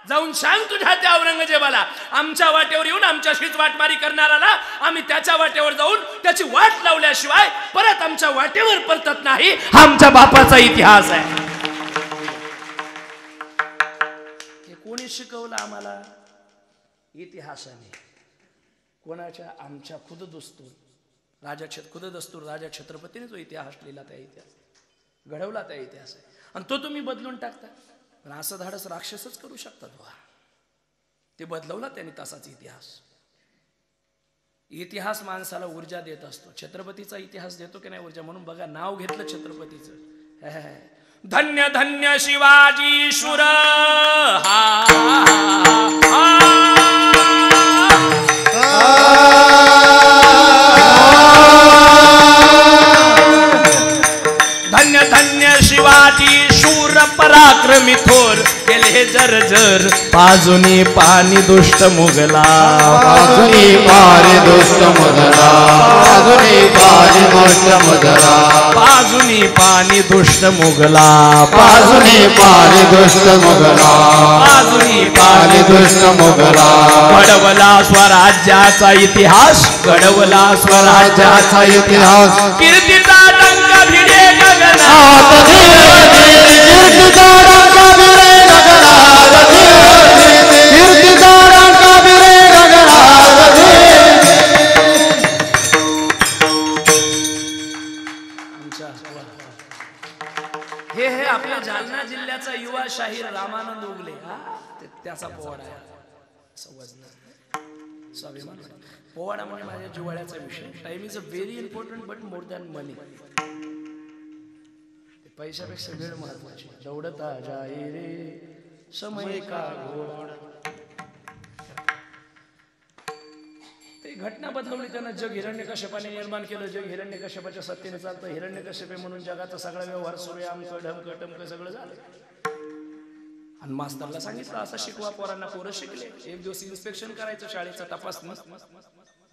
जाऊन सांग तुझ्या त्या औरंगजेबाला, आमच्या वाटेवर येऊन आमच्याशीच वाटमारी करणाराला आम्ही त्याच्या वाटेवर जाऊन त्याची वाट लावल्याशिवाय परत आमच्या वाटेवर परतत नाही. हा आमच्या बापाचा इतिहास आहे. हे कोणी शिकवलं आम्हाला? इतिहासाने. कोणाच्या? आमच्या खुद दस्तूर राजा छत्रपतीने जो इतिहास लिहिला, त्या इतिहास घडवला, त्या इतिहास आहे. आणि तो तुम्ही बदलून टाकता. पण असं धाडस राक्षसच करू शकतात. ते बदलवला त्यांनी तसाच इतिहास. इतिहास माणसाला ऊर्जा देत असतो. छत्रपतीचा इतिहास देतो की नाही ऊर्जा? म्हणून बघा, नाव घेतलं छत्रपतीचं, धन्य धन्य शिवाजी शूर. धन्य धन्य शिवाजी शूर पराक्रमी थोर, केले जर पाजुनी पाणी दुष्ट मुगला. पाजुनी पाणी दुष्ट मुगला. पाजुनी पाणी दुष्ट मुगला. पाजुनी पाणी दुष्ट मुगला. पाजुनी पाणी दुष्ट मुगला. पाजुनी पाणी दुष्ट मुगला. घडवला स्वराज्याचा इतिहास. घडवला स्वराज्याचा इतिहास. कीर्तीचा डंक भिडे गगनात. हे आपल्या जालना जिल्ह्याचा युवा शाहीर रामानंद उगले, त्याचा पोवाडा आहे. स्वाभिमान पोवाडा म्हणजे माझ्या जिव्हाळ्याचा विषय. Time is a very important but more than money. पैशापेक्षा वेळ महत्वाची. दौडता जाई रे समय का घोडा. ते घटना बदलवली त्यानं. जग हिरण्यकश्यपाने निर्माण केलं. जग हिरण्यकश्यपाच्या सत्तेने चालतं. हिरण्यकश्यप म्हणून जगाचा सगळा व्यवहार सुरू आहे. अमकं ढमकं टमकं सगळं झालं. आणि मास्तरला सांगितलं, असं शिकवा पोरांना. पोरं शिकले. एक दिवस इन्स्पेक्शन करायचं शाळेचा, तपासणी.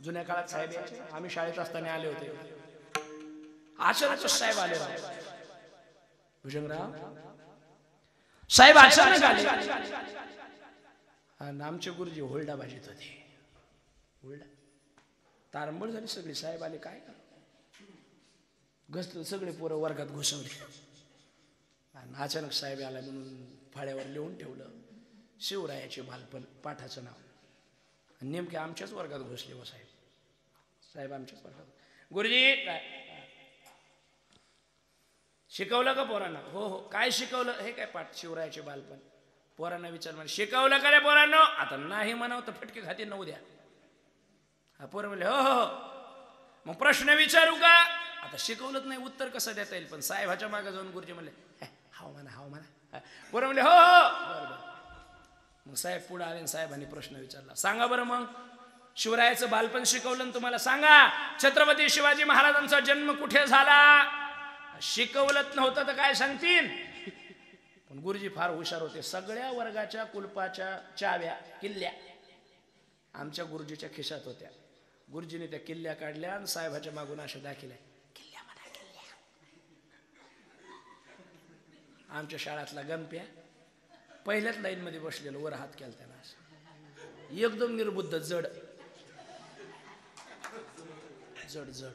जुन्या काळात साहेब यायचे. आम्ही शाळेत असताना आले होते. अचानक साहेब आले. भुजंगराव साहेब अचानक आले. आमचे गुरुजी होल्डा भाजीत होते. होल्डा तारंबळ झाली सगळी. साहेब आले. काय घसलं. सगळे पोरं वर्गात घुसवले. आणि अचानक साहेब आला म्हणून फाळ्यावर लिहून ठेवलं शिवरायाचे बालपण पाठाचं नाव. आणि नेमके आमच्याच वर्गात घुसले व साहेब. साहेब आमच्याच पाठवतात. गुरुजी काय शिकवलं का पोरांना? हो हो. काय शिकवलं? हे काय पाठ शिवरायाचे बालपण. पोरांना विचार म्हणजे शिकवलं का रे पोरांनो? आता नाही म्हणावं तर फटके खाते न उद्या. हा पोरं म्हणले हो हो. मग प्रश्न विचारू का? आता शिकवलंच नाही उत्तर कसं देता येईल. पण साहेबाच्या मागे जाऊन गुरुजी म्हणले हाव म्हणा हाव म्हणा. पोरं म्हणले हो हो बरं. मग साहेब पुढे आले. साहेबांनी प्रश्न विचारला. सांगा बरं मग शिवरायाचं बालपण शिकवलं ना तुम्हाला. सांगा छत्रपती शिवाजी महाराजांचा जन्म कुठे झाला? शिकवलंच नव्हतं तर काय सांगतील. पण गुरुजी फार हुशार होते. सगळ्या वर्गाच्या कुलपाच्या चाव्या किल्ल्या आमच्या गुरुजीच्या खिशात होत्या. गुरुजीने त्या किल्ल्या काढल्या आणि साहेबाच्या मागून अशा दाखिल्या. किल्ल्या म्हणा किल्ल्या. आमच्या शाळेतला गणप्या पहिल्याच लाईन मध्ये बसलेलो. वर हात केला त्याला असं एकदम निर्बुद्ध जड जड जड.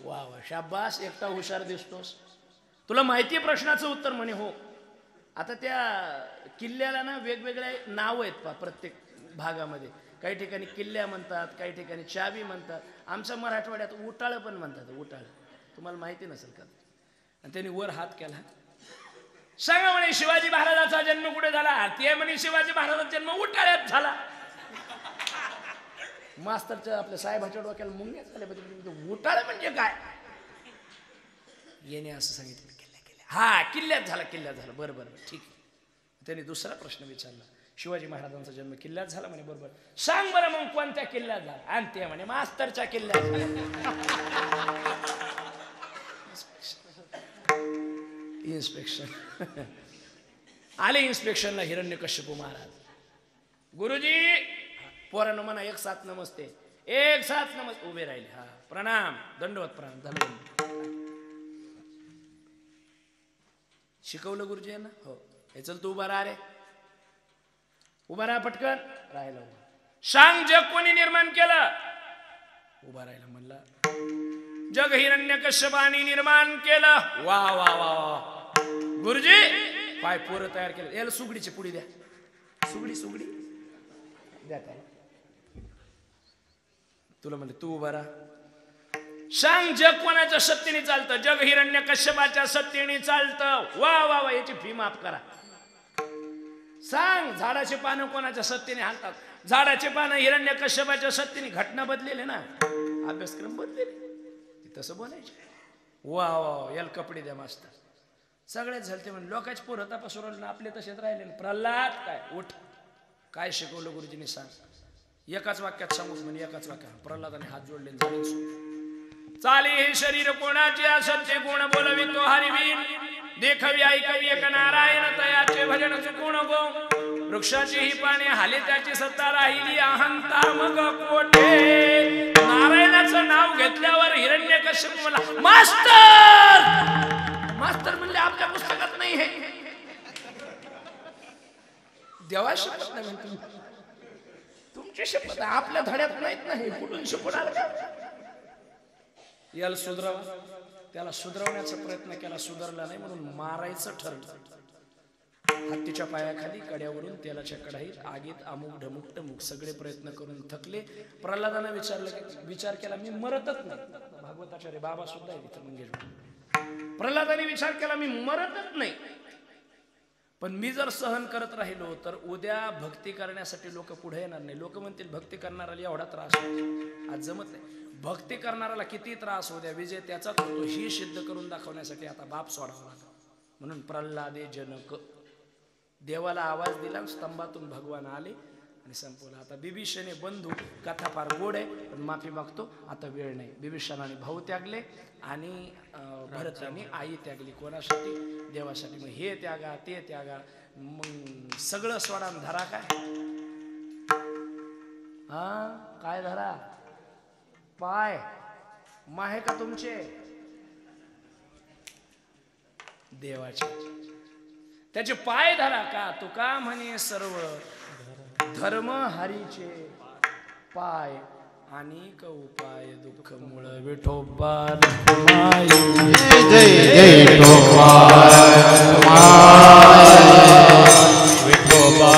वा वा शाबास एकटा हुशार दिसतोस. तुला माहिती आहे प्रश्नाचं उत्तर? म्हणे हो. आता त्या किल्ल्याला ना वेगवेगळे नाव आहेत पा प्रत्येक भागामध्ये. काही ठिकाणी किल्ल्या म्हणतात, काही ठिकाणी चावी म्हणतात. आमच्या मराठवाड्यात उटाळ पण म्हणतात. उटाळ तुम्हाला माहिती नसेल का? आणि त्यांनी वर हात केला. सांगा म्हणे शिवाजी महाराजांचा जन्म कुठे झाला? ते म्हणे शिवाजी महाराजांचा जन्म उटाळ्यात झाला. मास्तरच्या आपल्या साहेबाच्या डोक्याला मुंग्या झाल्या. उटाळ म्हणजे काय? येणे असं सांगितलं. हा किल्ल्यात झाला किल्ल्यात झाला. बरं बरं ठीक आहे. त्यांनी दुसरा प्रश्न विचारला. शिवाजी महाराजांचा जन्म किल्ल्यात झाला म्हणे. बरोबर. सांग बरं मग कोणत्या किल्ल्यात झाला? आणि ते म्हणे मास्तरच्या किल्ल्यात झाला. इन्स्पेक्शन आले. इन्स्पेक्शनला हिरण्यकश्यपू महाराज. गुरुजी पोरांनो म्हणा एक साथ नमस्ते. एक साथ नमस्ते. उभे राहिले. हा प्रणाम दंडवत प्रणाम धन्यवाद. शिकवलं गुरुजी यांना? हो. हे चल तू उभा राहा रे. उभा राहा पटकन. राहिला. सांग जग कोणी निर्माण केलं? उभा राहिला. म्हणला जग हिरण्यकश्यपाने निर्माण केलं. वा वा वा वा. गुरुजी काय पोरं तयार केलं. याला सुगडीची पुडी द्या. सुगडी सुगडी द्या त्याला. तुला म्हणले तू उभा राहा. सांग जग कोणाच्या सत्तेने चालतं? जग हिरण्यकश्यपाच्या सत्तेने चालतं. वा वा वा. याची फी माफ करा. सांग झाडाचे पानं कोणाच्या सत्तेने हालतात? झाडाचे पानं हिरण्यकश्यपाच्या सत्तेने. घटना बदलेले ना, अभ्यासक्रम बदलेले. तसं बोलायचे. वा वा. याला कपडे द्या मास्तर. सगळ्यात झालते म्हणजे लोकांचे पोरं तपासून आपले तसेच राहिले. प्रल्हाद काय उठ. काय शिकवलं गुरुजीने सांग. एकाच वाक्यात सांगूच म्हणजे एकाच वाक्यात. प्रल्हादाने हात जोडले. चाले हे शरीर कोणाचे असते कोण बोलवितो हरिवीन. देखवी ऐकवी एक नारायण तयाचे भजन चुकून गो. वृक्षाची ही पाने हाले त्याची सत्ता राहिली अहंता मग कोठे. नारायणाचं नाव घेतल्यावर हिरण्यकश्यप म्हणला मास्तर. मास्तर म्हणले आपल्या पुस्तकात नाही. हे देवा शपथ नाही म्हणतो. तुमची शपथ आपल्या धड्यात नाहीत. नाही कुठून शिकून आलं? याला सुधरावा. त्याला सुधरवण्याचा प्रयत्न केला. सुधारला नाही म्हणून मारायचं ठरलं. हत्तीच्या पायाखाली कड्यावरून तेलाच्या कढाईत आगीत अमुक ढमुक टमुक सगळे प्रयत्न करून थकले. प्रल्हादानं विचारलं की विचार केला मी मरतच नाही. भागवताचार्य बाबा सुद्धा आहे तिथं मंगेश. प्रल्हादाने विचार केला मी मरतच नाही. पण मी जर सहन करत राहिलो तर उद्या भक्ती करण्यासाठी लोक पुढे येणार नाही. लोक म्हणतील भक्ती करणाऱ्याला एवढा त्रास होतो. आज जमत नाही. भक्ती करणाऱ्याला किती त्रास होऊ द्या विजय त्याचाच होतो. ही सिद्ध करून दाखवण्यासाठी आता बाप सोडावा लागला. म्हणून प्रल्हादे जनक. देवाला आवाज दिला. स्तंभातून भगवान आले आणि संपवलं. आता बिभीषणे बंधू कथा फार गोड आहे पण माफी मागतो. आता वेळ नाही. बिभीषणाने भाऊ त्यागले आणि भरताने आई त्यागली. कोणासाठी? देवासाठी. मग हे त्यागा ते त्यागा. मग सगळं सोडा धरा काय. हा काय धरा? पाय माहे का तुमचे? देवाचे. त्याचे पाय धरा का. तुका म्हणे सर्व धर्म हरीचे पाय. अनेक उपाय दुःख मूळ विठोबा. जय जय विठोबा. विठोबा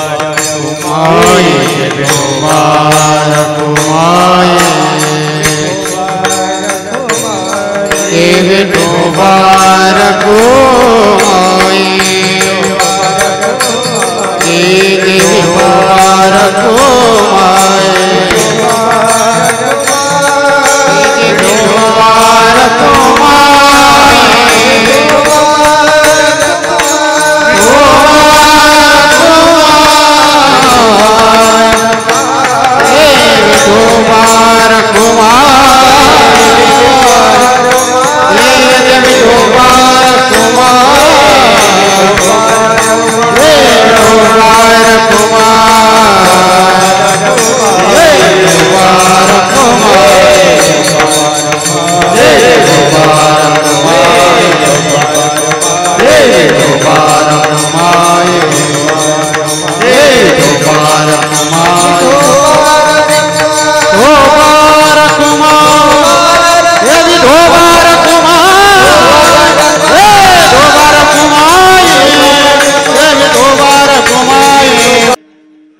विठोबा. मुबारको माए ईद मुबारको माए ईद मुबारको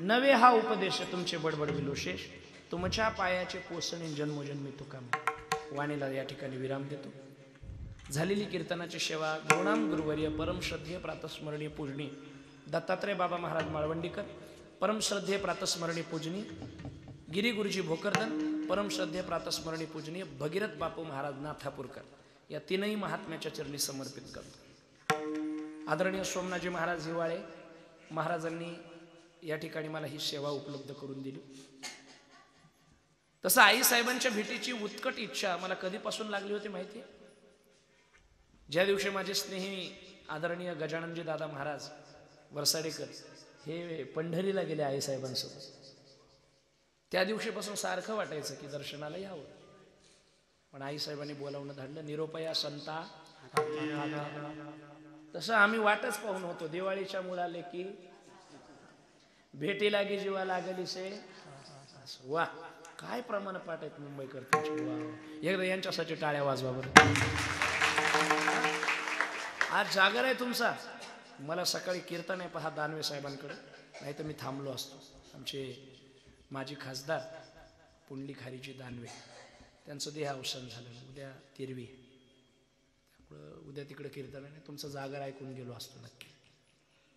नवे हा उपदेश तुमचे बडबड विलोशेष तुमच्या पायाचे पोसणे जन्मोजन्मी तुका वाणीला या ठिकाणी विराम देतो. झालेली कीर्तनाची सेवा गुरुनाम गुरुवर्य परमश्रद्धेय प्रातस्मरणीय पूजनीय दत्तात्रय बाबा महाराज माळवंडीकर, परमश्रद्धेय प्रातस्मरणीय पूजनीय गिरी गुरुजी भोकरदन, परमश्रद्धेय प्रातस्मरणीय पूजनीय भगीरथ बापू महाराज नाथापूरकर या तीनही महात्म्याच्या चरणी समर्पित करतो. आदरणीय सोमनाथजी महाराज हिवाळे महाराजांनी या ठिकाणी मला ही सेवा उपलब्ध करून दिली. तसं आईसाहेबांच्या भेटीची उत्कट इच्छा मला कधीपासून लागली होती माहिती आहे? ज्या दिवशी माझे स्नेही आदरणीय गजाननजी दादा महाराज वरसाडेकर हे पंढरीला गेले आईसाहेबांसोबत, त्या दिवशीपासून सारखं वाटायचं की दर्शनाला यावं. पण आईसाहेबांनी बोलावणं धाडलं. निरोपया संता तसं आम्ही वाटच पाहून होतो. दिवाळीच्या मुळाले की भेटी लागी जीवा लागली से वा काय प्रमाण पाठ आहेत मुंबईकर तुमचे. एकदा यांच्यासाठी टाळ्या वाजवा बरं. आज जागर आहे तुमचा. मला सकाळी कीर्तन आहे पहा दानवे साहेबांकडे, नाही तर मी थांबलो असतो. आमचे माजी खासदार पुंडलिक हरीजी दानवे त्यांचं देहावसान झालं उद्या तिरवी, त्यामुळं उद्या तिकडे कीर्तन आहे. तुमचं जागर ऐकून गेलो असतो नक्की.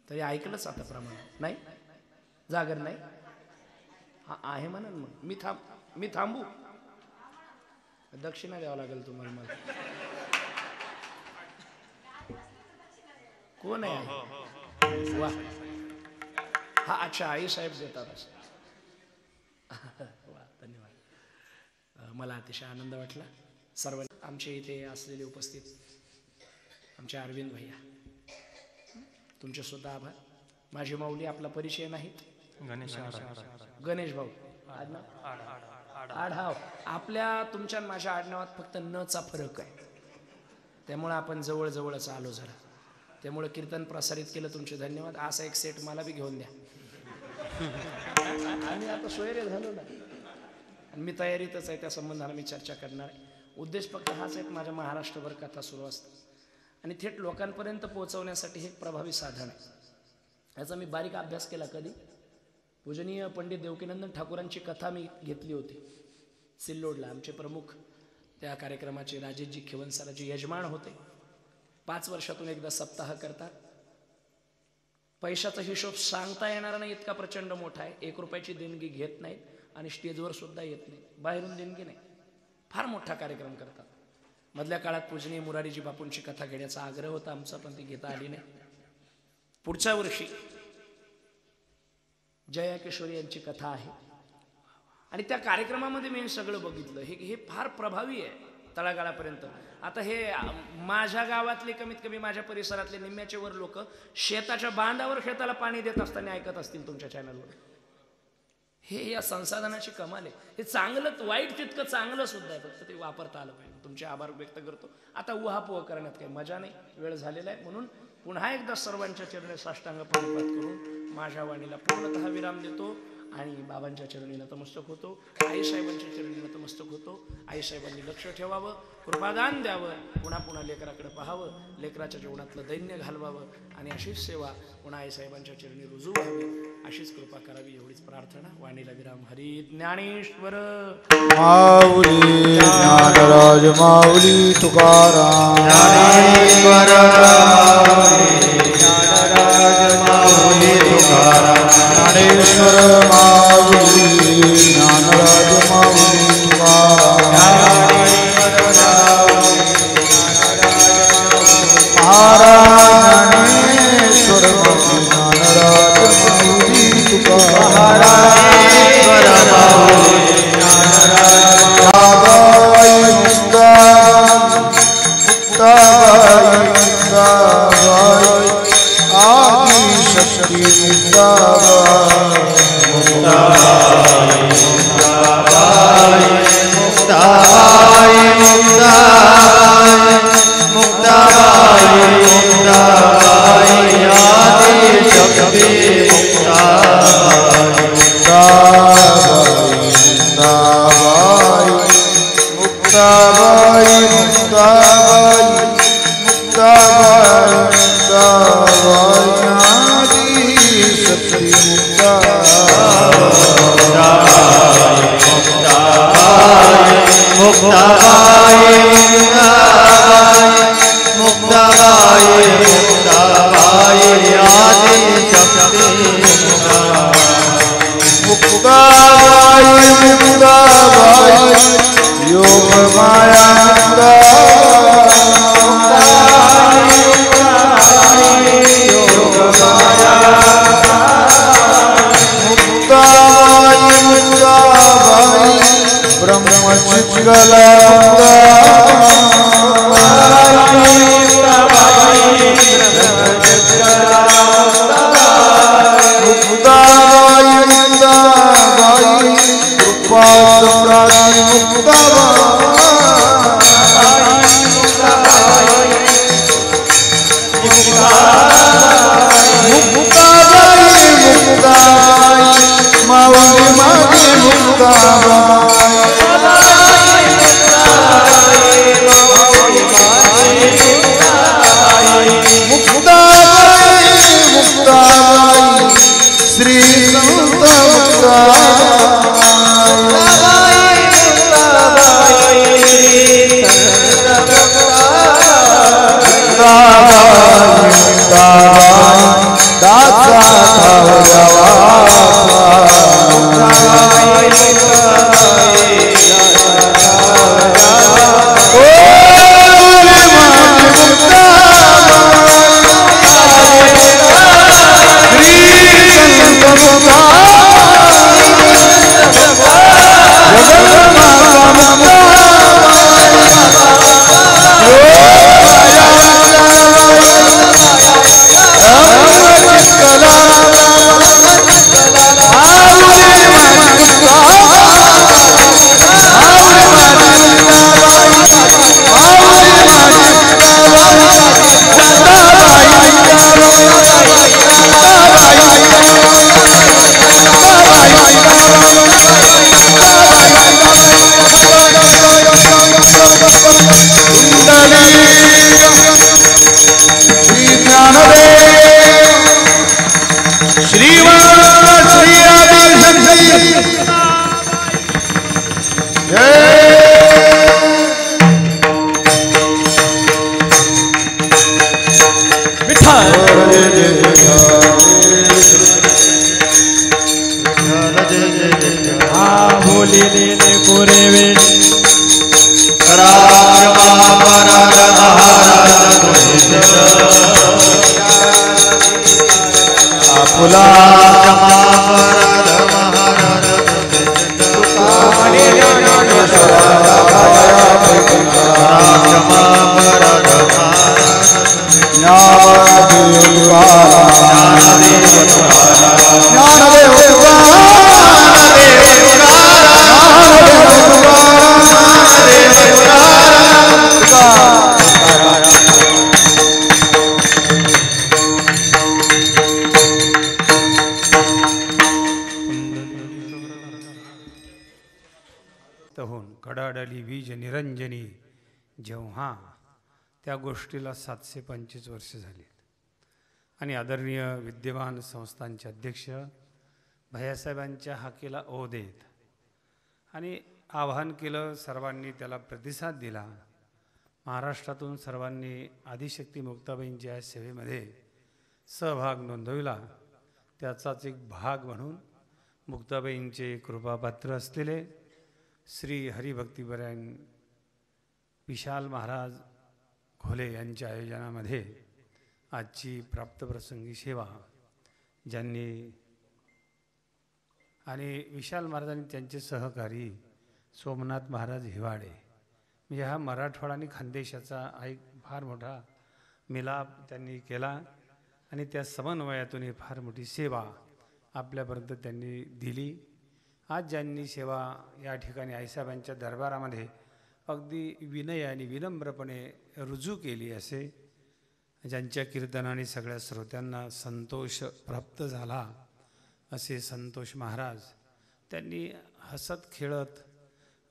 तरी ऐकलंच आता प्रमाण नाही जागर नाही आहे म्हणा. मग मी थांबू. दक्षिणा द्यावं लागेल तुम्हाला. मला कोण आहे? वा हा अच्छा आई साहेब देतात असं. वा धन्यवाद. मला अतिशय आनंद वाटला. सर्व आमचे इथे असलेले उपस्थित आमचे अरविंद भैया तुमचे सुद्धा आभार. माझी माऊली आपला परिचय नाहीत. गणेश भाऊ आढाव. आपल्या तुमच्या माझ्या आडनावात फक्त नचा फरक आहे, त्यामुळे आपण जवळ जवळच आलो जरा. त्यामुळे कीर्तन प्रसारित केलं तुमचे धन्यवाद. असा एक सेट मला बी घेऊन द्या. आम्ही आता सोयरे झालो ना आणि मी तयारीतच आहे. त्या संबंधाने मी चर्चा करणार आहे. उद्देश फक्त हाच आहे, माझ्या महाराष्ट्रभर कथा सुरू असतात आणि थेट लोकांपर्यंत पोहोचवण्यासाठी हे एक प्रभावी साधन आहे. याचा मी बारीक अभ्यास केला. कधी पूजनीय पंडित देवकीनंदन ठाकूरांची कथा मी घेतली होती सिल्लोडला. आमचे प्रमुख त्या कार्यक्रमाचे राजेशजी खेवनसाराचे यजमान होते. 5 वर्षातून एकदा सप्ताह करतात. पैशाचा हिशोब सांगता येणार नाही इतका प्रचंड मोठा आहे. 1 रुपयाची देणगी घेत नाहीत आणि स्टेजवर सुद्धा येत नाही. बाहेरून देणगी नाही. फार मोठा कार्यक्रम करतात. मधल्या काळात पूजनीय मुरारीजी बापूंची कथा घेण्याचा आग्रह होता आमचा, पण ती घेता आली नाही. पुढच्या वर्षी जया किशोरी यांची कथा आहे आणि त्या कार्यक्रमामध्ये मी सगळं बघितलं. हे फार प्रभावी आहे तळागाळापर्यंत. आता हे माझ्या गावातले कमीत कमी माझ्या परिसरातले निम्म्याचे वर लोक शेताच्या बांधावर शेताला पाणी देत असताना ऐकत असतील तुमच्या चॅनलवर. हे या संसाधनाची कमाल आहे. हे चांगलं वाईट तितकं चांगलं सुद्धा आहे, फक्त ते वापरता आलं पाहिजे. तुमचे आभार व्यक्त करतो. आता उहापोह करण्यात काही मजा नाही, वेळ झालेला आहे. म्हणून पुन्हा एकदा सर्वांच्या चरणी साष्टांग प्रणिपात करून माझ्या वाणीला पूर्णतः विराम देतो. आणि बाबांच्या चरणी नतमस्तक होतो, आईसाहेबांच्या चरणी नतमस्तक होतो. आईसाहेबांनी लक्ष ठेवावं, कृपादान द्यावं, पुन्हा पुन्हा लेकराकडे पाहावं, लेकराच्या जीवनातलं दैन्य घालवावं आणि अशीच सेवा पुन्हा आईसाहेबांच्या चरणी रुजू व्हावी, अशीच कृपा करावी एवढीच प्रार्थना. वाणीला विराम. हरी ज्ञानेश्वर माऊली ज्ञानराज माऊली तुकाराम ज्ञानेश्वर ज्ञानराज माऊली तुकाराम ज्ञानेश्वर माऊली ज्ञानराज माऊली तुकाराम महाराज ज्ञानेश्वर ज्ञानराज माऊली तुकाराम कडाडली वीज निरंजनी, जेव्हा त्या गोष्टीला 725 वर्ष झाली. आणि आदरणीय विद्यमान संस्थांचे अध्यक्ष भैयासाहेबांच्या हाकेला ओ देत आणि आवाहन केलं, सर्वांनी त्याला प्रतिसाद दिला. महाराष्ट्रातून सर्वांनी आदिशक्ती मुक्ताबाईंच्या सेवेमध्ये सहभाग नोंदविला. त्याचाच एक भाग म्हणून मुक्ताबाईंचे कृपापात्र असलेले श्री हरिभक्तीपरायण विशाल महाराज घोले यांच्या आयोजनामध्ये आजची प्राप्तप्रसंगी सेवा ज्यांनी आणि विशाल महाराजांनी त्यांचे सहकारी सोमनाथ महाराज हिवाडे, म्हणजे हा मराठवाडा आणि खानदेशाचा हा एक फार मोठा मिलाप त्यांनी केला आणि त्या समन्वयातून ही फार मोठी सेवा आपल्यापर्यंत त्यांनी दिली. आज ज्यांनी सेवा या ठिकाणी आईसाहेबांच्या दरबारामध्ये अगदी विनय आणि विनम्रपणे रुजू केली, असे ज्यांच्या कीर्तनाने सगळ्या श्रोत्यांना संतोष प्राप्त झाला असे संतोष महाराज, त्यांनी हसत खेळत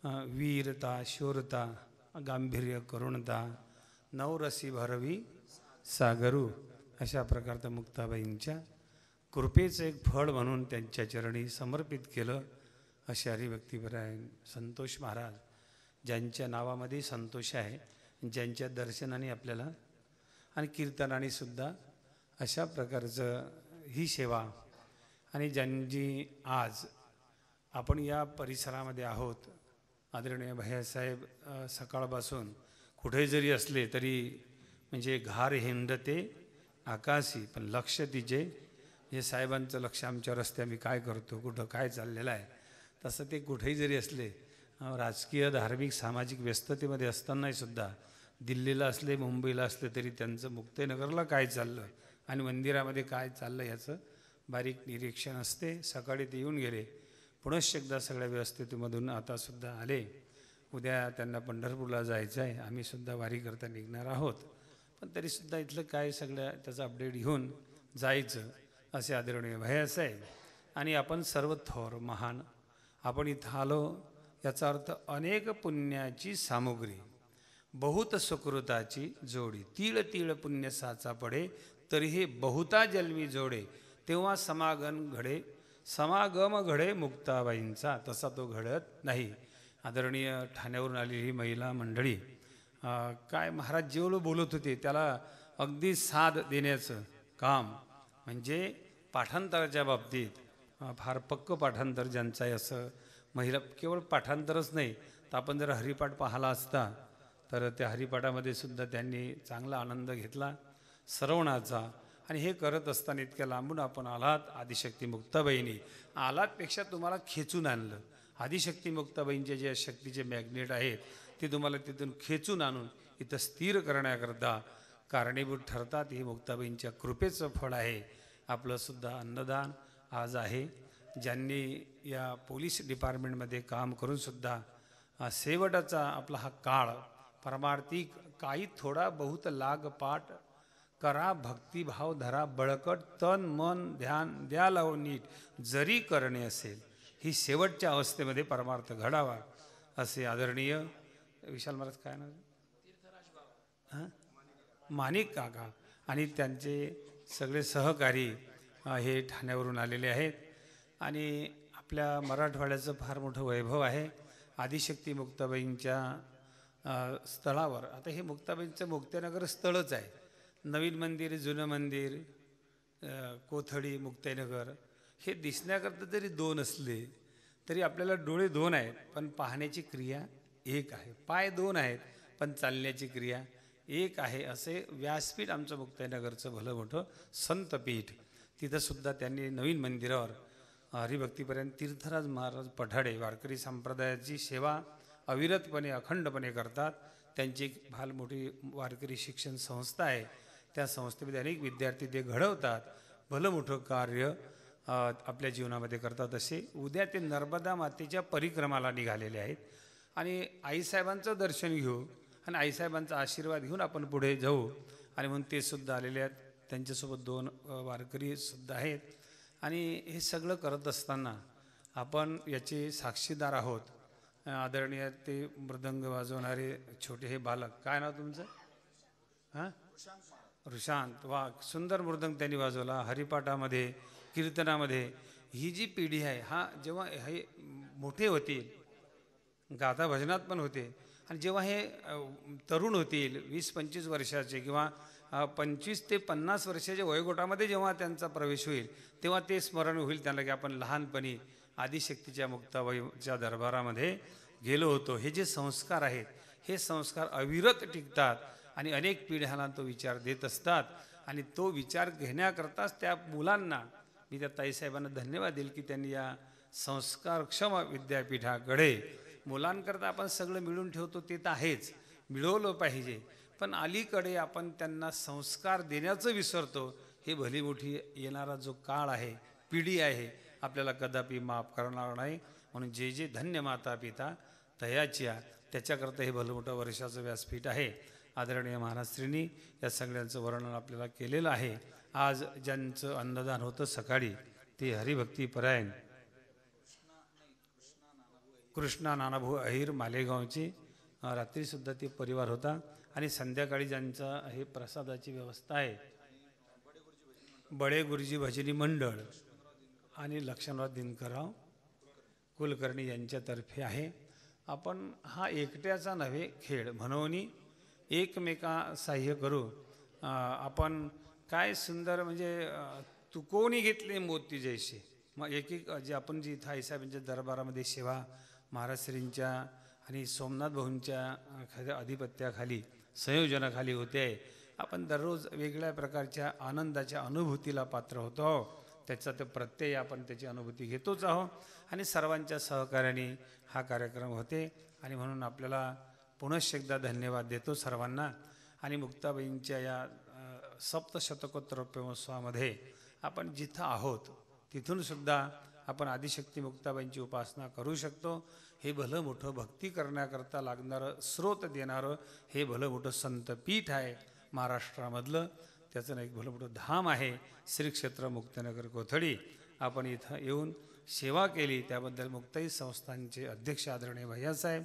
वीरता, शूरता, गांभीर्य, करुणता, नवरसी भरवी सागरू अशा प्रकारचं मुक्ताबाईंच्या कृपेचं एक फळ म्हणून त्यांच्या चरणी समर्पित केलं. असे हरिभक्तीपरायण संतोष महाराज, ज्यांच्या नावामध्ये संतोष आहे, ज्यांच्या दर्शनाने आपल्याला आणि कीर्तनाने सुद्धा अशा प्रकारचं ही सेवा आणि ज्यांची आज आपण या परिसरामध्ये आहोत. आदरणीय भैयासाहेब सकाळपासून कुठे जरी असले तरी म्हणजे घार हिंडते आकाशी, पण लक्ष तिचे म्हणजे साहेबांचं लक्ष आमच्या रस्त्यात मी काय करतो, कुठं काय चाललेलं आहे, तसं ते कुठेही जरी असले, राजकीय धार्मिक सामाजिक व्यस्ततेमध्ये असतानाही सुद्धा दिल्लीला असले, मुंबईला असले तरी त्यांचं मुक्ताईनगरला काय चाललं आणि मंदिरामध्ये काय चाललं याचं बारीक निरीक्षण असते. सकाळी ते येऊन गेले, पुनश्च एकदा सगळ्या व्यवस्थेमधून आतासुद्धा आले. उद्या त्यांना पंढरपूरला जायचं आहे, आम्हीसुद्धा वारी करता निघणार आहोत, पण तरीसुद्धा इथलं काय सगळ्या त्याचा अपडेट घेऊन जायचं असे आदरणीय भैयासाहेब. आणि आपण सर्व थोर महान आपण इथं आलो, याचा अर्थ अनेक पुण्याची सामुग्री, बहुत सुकृताची जोडी, तीळ तीळ पुण्य साचा पडे, तरी हे बहुता जन्मी जोडे, तेव्हा समागम घडे मुक्ताबाईंचा, तसा तो घडत नाही. आदरणीय ठाण्यावरून आलेली ही महिला मंडळी काय महाराज जेवढं बोलत होते त्याला अगदी साथ देण्याचं काम, म्हणजे पाठांतराच्या बाबतीत फार पक्क पाठांतर ज्यांचं आहे, असं महिला केवळ पाठांतरच नाही तर आपण जर हरिपाठ पाहिला असता तर त्या हरिपाठामध्ये सुद्धा त्यांनी चांगला आनंद घेतला श्रवणाचा. आणि हे करत असताना इतक्या लांबून आपण आलात, आदिशक्ती मुक्ताबाईंनी आलातपेक्षा तुम्हाला खेचून आणलं. आदिशक्ती मुक्ताबाईंचे जे शक्तीचे मॅग्नेट आहेत ते तुम्हाला तिथून खेचून आणून इथं स्थिर करण्याकरता कारणीभूत ठरतात. हे मुक्ताबाईंच्या कृपेचं फळ आहे. आपलंसुद्धा अन्नदान आज आहे. ज्यांनी या पोलीस डिपार्टमेंटमध्ये काम करूनसुद्धा शेवटाचा आपला हा काळ परमार्थिक, काही थोडा बहुत लाग पाठ करा, भक्तिभाव धरा बळकट, तन मन ध्यान द्या लावून नीट, जरी करणे असेल, ही शेवटच्या अवस्थेमध्ये परमार्थ घडावा असे आदरणीय विशाल महाराज काय ना माणिक काका आणि त्यांचे सगळे सहकारी हे ठाण्यावरून आलेले आहेत. आणि आपल्या मराठवाड्याचं फार मोठं वैभव आहे. आदिशक्ती मुक्ताबाईंच्या स्थळावर आता हे मुक्ताबाईंचं मुक्ताईनगर स्थळच आहे. नवीन मंदिर, जुनं मंदिर, कोथळी, मुक्ताईनगर हे दिसण्याकरता जरी दोन असले तरी आपल्याला डोळे दोन आहेत पण पाहण्याची क्रिया एक आहे. पाय दोन आहेत पण चालण्याची क्रिया एक आहे. असे व्यासपीठ आमचं मुक्ताईनगरचं भलं मोठं संतपीठ. तिथंसुद्धा त्यांनी नवीन मंदिरावर हरिभक्तीपर्यंत तीर्थराज महाराज पठाडे वारकरी संप्रदायाची सेवा अविरतपणे अखंडपणे करतात. त्यांची एक फार मोठी वारकरी शिक्षण संस्था आहे. त्या संस्थेमध्ये अनेक विद्यार्थी ते घडवतात. भलं मोठं कार्य आपल्या जीवनामध्ये करतात. असे उद्या ते नर्मदा मातेच्या परिक्रमाला निघालेले आहेत. आणि आईसाहेबांचं दर्शन घेऊ आणि आईसाहेबांचा आशीर्वाद घेऊन आपण पुढे जाऊ. आणि म्हणून ते सुद्धा आलेले आहेत. त्यांच्यासोबत 2 वारकरीसुद्धा आहेत. आणि हे सगळं करत असताना आपण याचे साक्षीदार आहोत. आदरणीय ते मृदंग वाजवणारे छोटे हे बालक, काय नाव तुमचं? हां, ऋशांत. वा, सुंदर मृदंग त्यांनी वाजवला. हरिपाठामध्ये, कीर्तनामध्ये ही जी पिढी आहे, हा जेव्हा हे मोठे होतील, गाथा भजनात पण होते, आणि जेव्हा हे तरुण होतील 20-25 वर्षाचे किंवा 25 ते 50 वर्षाच्या वयोगटामध्ये जेव्हा त्यांचा प्रवेश होईल, तेव्हा ते स्मरण होईल त्यांना की आपण लहानपणी आदिशक्तीच्या मुक्ताबाईच्या दरबारामध्ये गेलो होतो. हे जे संस्कार आहेत, हे संस्कार अविरत टिकतात आणि अनेक पिढ्यांना तो विचार देत असतात. आणि तो विचार घेण्याकरताच त्या मुलांना मी त्या ताईसाहेबांना धन्यवाद देईल की त्यांनी या संस्कारक्षम विद्यापीठाकडे मुलांकरता आपण सगळं मिळून ठेवतो ते तर आहेच, मिळवलं पाहिजे, पण अलीकडे आपण त्यांना संस्कार देण्याचं विसरतो. हे भली मोठी येणारा जो काळ आहे, पिढी आहे, आपल्याला कदापि माफ करणार नाही. म्हणून जे जे धन्य माता पिता तयाच्या, त्याच्याकरता हे भलं मोठं वर्षाचं व्यासपीठ आहे. आदरणीय महाराष्ट्रींनी या सगळ्यांचं वर्णन आपल्याला केलेलं आहे. आज ज्यांचं अन्नदान होतं सकाळी, ते हरिभक्तीपरायण कृष्णा नानाभाऊ अहिर मालेगावचे, रात्रीसुद्धा ते परिवार होता. आणि संध्याकाळी ज्यांचा हे प्रसादाची व्यवस्था आहे, बडे गुरुजी भजनी मंडळ आणि लक्ष्मणराव दिनकरराव कुलकर्णी यांच्यातर्फे आहे. आपण हा एकट्याचा नव्हे खेळ म्हणून एकमेका सहाय्य करू. आपण काय सुंदर म्हणजे तुकोनी घेतले मोती जैसे. मग एक जे आपण जी इथं आईसाहेबांच्या दरबारामध्ये सेवा महाराष्ट्रींच्या आणि सोमनाथ भाऊंच्या अधिपत्याखाली संयोजनाखाली होते, आपण दररोज वेगळ्या प्रकारच्या आनंदाच्या अनुभूतीला पात्र होतो. त्याचा ते प्रत्यय आपण त्याची अनुभूती घेतोच आहोत आणि सर्वांच्या सहकार्याने हा कार्यक्रम होते. आणि म्हणून आपल्याला पुनश्च एकदा धन्यवाद देतो सर्वांना. आणि मुक्ताबाईंच्या या सप्तशतकोत्तर महोत्सवामध्ये आपण जिथं आहोत तिथूनसुद्धा आपण आदिशक्ती मुक्ताबाईंची उपासना करू शकतो. हे भलं मोठं भक्ती करण्याकरता लागणारं स्रोत देणारं हे भलं मोठं संतपीठ आहे महाराष्ट्रामधलं. त्याचं एक भलं मोठं धाम आहे श्री क्षेत्र मुक्तनगर कोथळी. आपण इथं येऊन सेवा केली त्याबद्दल मुक्ताई संस्थांचे अध्यक्ष आदरणीय भैयासाहेब,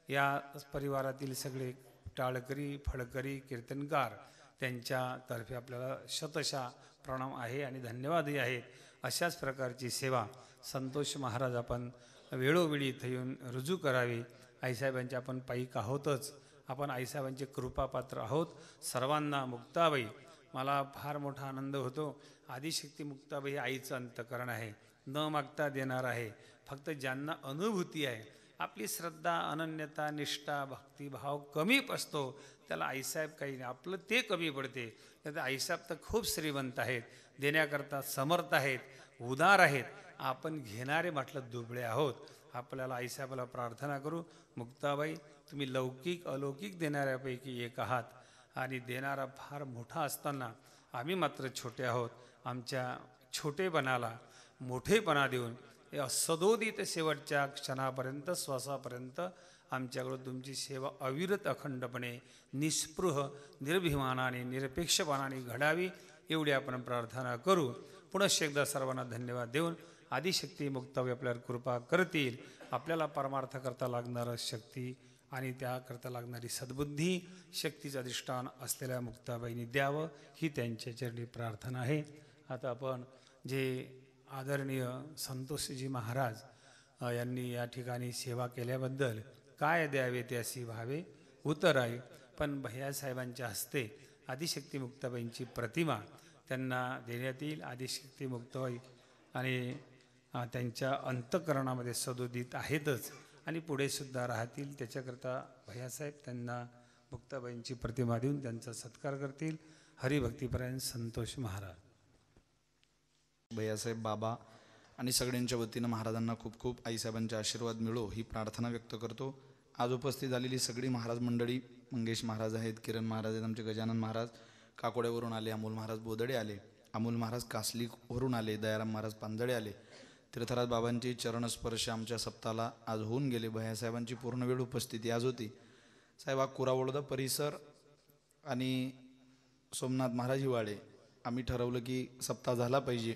या परिवारातील सगळे टाळकरी फळकरी कीर्तनकार, त्यांच्यातर्फे आपल्याला शतशः प्रणाम आहे आणि धन्यवादही आहेत. अशाच प्रकारची सेवा संतोष महाराज आपण वेळोवेळी इथं येऊन रुजू करावी. आईसाहेबांचे आपण पाईक आहोतच, आपण आईसाहेबांचे कृपापात्र आहोत. सर्वांना मुक्ताबाई, मला फार मोठा आनंद होतो. आदिशक्ती मुक्ताबाई आईचं अंतकरण आहे, न मागता देणार आहे. फक्त ज्यांना अनुभूती आहे, आपली श्रद्धा अनन्यता निष्ठा भक्तिभाव कमी असतो, त्याला आईसाहेब काही नाही, आपलं ते कमी पडते. तर आईसाहेब तर खूप श्रीमंत आहेत, देण्याकरता समर्थ आहेत, उदार आहेत. आपण घेणारे म्हटलं दुबळे आहोत. आपल्याला आईसाहेबाला प्रार्थना करू, मुक्ताबाई तुम्ही लौकिक अलौकिक देणाऱ्यापैकी एक आहात आणि देणारा फार मोठा असताना आम्ही मात्र छोटे आहोत. आमच्या छोटेपणाला मोठेपणा देऊन या सदोदित शेवटच्या क्षणापर्यंत श्वासापर्यंत आमच्याकडून तुमची सेवा अविरत अखंडपणे निस्पृह निर्भिमानाने निरपेक्षपणाने घडावी एवढी आपण प्रार्थना करू. पुनश्च एकदा सर्वांना धन्यवाद देऊन आदिशक्ती मुक्ताबाई आपल्यावर कृपा करतील. आपल्याला परमार्थ करता लागणारं शक्ती आणि त्याकरता लागणारी सद्बुद्धी शक्तीचं अधिष्ठान असलेल्या मुक्ताबाईंनी द्यावं ही त्यांच्या चरणी प्रार्थना आहे. आता आपण जे आदरणीय संतोषजी महाराज यांनी या ठिकाणी सेवा केल्याबद्दल काय द्यावे ते अशी भावे उत्तर आहे. पण भैयासाहेबांच्या हस्ते आदिशक्ती मुक्ताबाईंची प्रतिमा त्यांना देण्यात येईल. आदिशक्ती मुक्ताबाई आणि त्यांच्या अंतःकरणामध्ये सदोदित आहेतच आणि पुढेसुद्धा राहतील. त्याच्याकरता भैयासाहेब त्यांना मुक्ताबाईंची प्रतिमा देऊन त्यांचा सत्कार करतील. हरिभक्तीपरायण संतोष महाराज. भैयासाहेब बाबा आणि सगळ्यांच्या वतीनं महाराजांना खूप खूप आईसाहेबांचे आशीर्वाद मिळो ही प्रार्थना व्यक्त करतो. आज उपस्थित झालेली सगळी महाराज मंडळी, मंगेश महाराज आहेत, किरण महाराज आहेत, आमचे गजानन महाराज काकोड्यावरून आले, अमोल महाराज बोदडे आले, अमोल महाराज कासलीवरून आले, दयाराम महाराज पांदळे आले. तीर्थराज बाबांची चरणस्पर्श आमच्या सप्ताहाला आज होऊन गेले. भैयासाहेबांची पूर्ण वेळ उपस्थिती आज होती. साहेब हा कुरावळदा परिसर आणि सोमनाथ महाराज हिवाळे आम्ही ठरवलं की सप्ताह झाला पाहिजे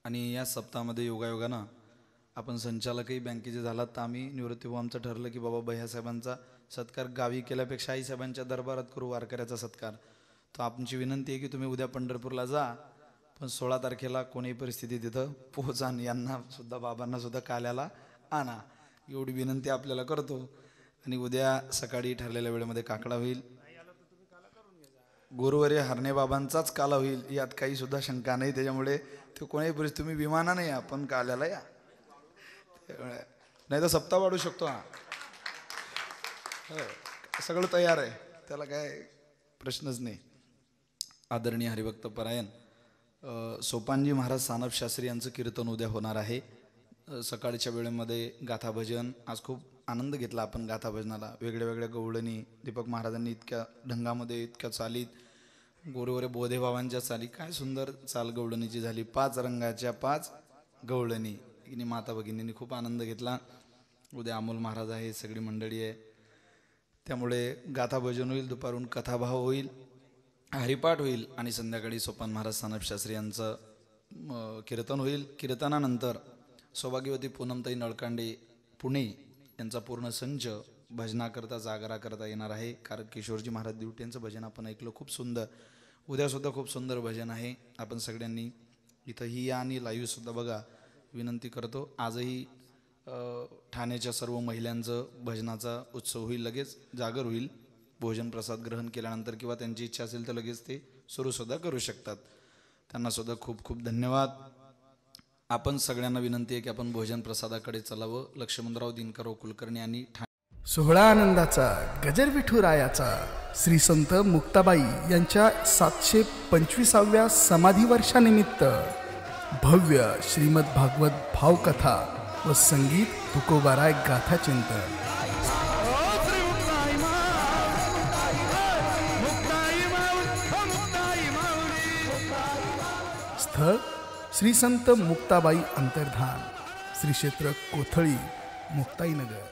आणि या सप्ताहामध्ये योगायोगानं आपण संचालकही बँकेचे झालात, तर आम्ही निवृत्तीभाऊ आमचं ठरलं की बाबा भैयासाहेबांचा सत्कार गावी केल्यापेक्षा आईसाहेबांच्या दरबारात करू वारकऱ्याचा सत्कार. तर आमची विनंती आहे की तुम्ही उद्या पंढरपूरला जा, पण 16 तारखेला कोणीही परिस्थिती तिथं पोहोचा आणि यांना सुद्धा बाबांना सुद्धा काल्याला आणा, एवढी विनंती आपल्याला करतो. आणि उद्या सकाळी ठरलेल्या वेळेमध्ये काकडा होईल. गुरुवारी हरणे बाबांचाच काला होईल, यात काही सुद्धा शंका नाही. त्याच्यामुळे ते कोणाही परिस्थिती तुम्ही विमानाने या पण काल्याला या, नाही तर सप्ताह वाढू शकतो. हा सगळं तयार आहे, त्याला काय प्रश्नच नाही. आदरणीय हरिभक्त परायण सोपानजी महाराज सानप शास्त्री यांचं कीर्तन उद्या होणार आहे. सकाळच्या वेळेमध्ये गाथा भजन. आज खूप आनंद घेतला आपण गाथा भजनाला. वेगळ्या वेगळ्या गवळणी दीपक महाराजांनी इतक्या ढंगामध्ये इतक्या चालीत, गोरेवरे बोधे बाबांच्या चाली, काय सुंदर चाल गवळणीची झाली. 5 रंगाच्या 5 गवळणी आणि माता भगिनींनी खूप आनंद घेतला. उद्या अमोल महाराज आहे, सगळी मंडळी आहे, त्यामुळे गाथा भजन होईल. दुपारून कथाभाव होईल, हरिपाठ होईल आणि संध्याकाळी सोपान महाराज सानप शास्त्री यांचं कीर्तन होईल. कीर्तनानंतर सौभाग्यवती पूनमताई नळकांडे पुणे यांचा पूर्ण संच भजनाकरता जागराकरता येणार आहे. कारण किशोरजी महाराज दिवटे यांचं भजन आपण ऐकलं, खूप सुंदर. उद्यासुद्धा खूप सुंदर भजन आहे. आपण सगळ्यांनी इथंही या आणि लाईव्हसुद्धा बघा, विनंती करतो. आजही ठाण्याच्या सर्व महिलांचं भजनाचा उत्सव होईल. लगेच जागर होईल. भोजन प्रसाद ग्रहण केल्यानंतर किंवा त्यांची इच्छा असेल तर लगेच ते सुरूसुद्धा करू शकतात. त्यांनासुद्धा खूप खूप धन्यवाद. आपण सगळ्यांना विनंती आहे की आपण भोजन प्रसादाकडे चलावं. लक्ष्मणराव दिनकरराव कुलकर्णी आणि सोहळा आनंदाचा गजर विठुरायाचा श्री संत मुक्ताबाई यांच्या 725व्या समाधी वर्षानिमित्त भव्य श्रीमद भागवत भावकथा व संगीत तुकोबाराय गाथा चिंतन. स्थळ श्री संत मुक्ताबाई अंतर्धान, श्री क्षेत्र कोथळी, मुक्ताईनगर.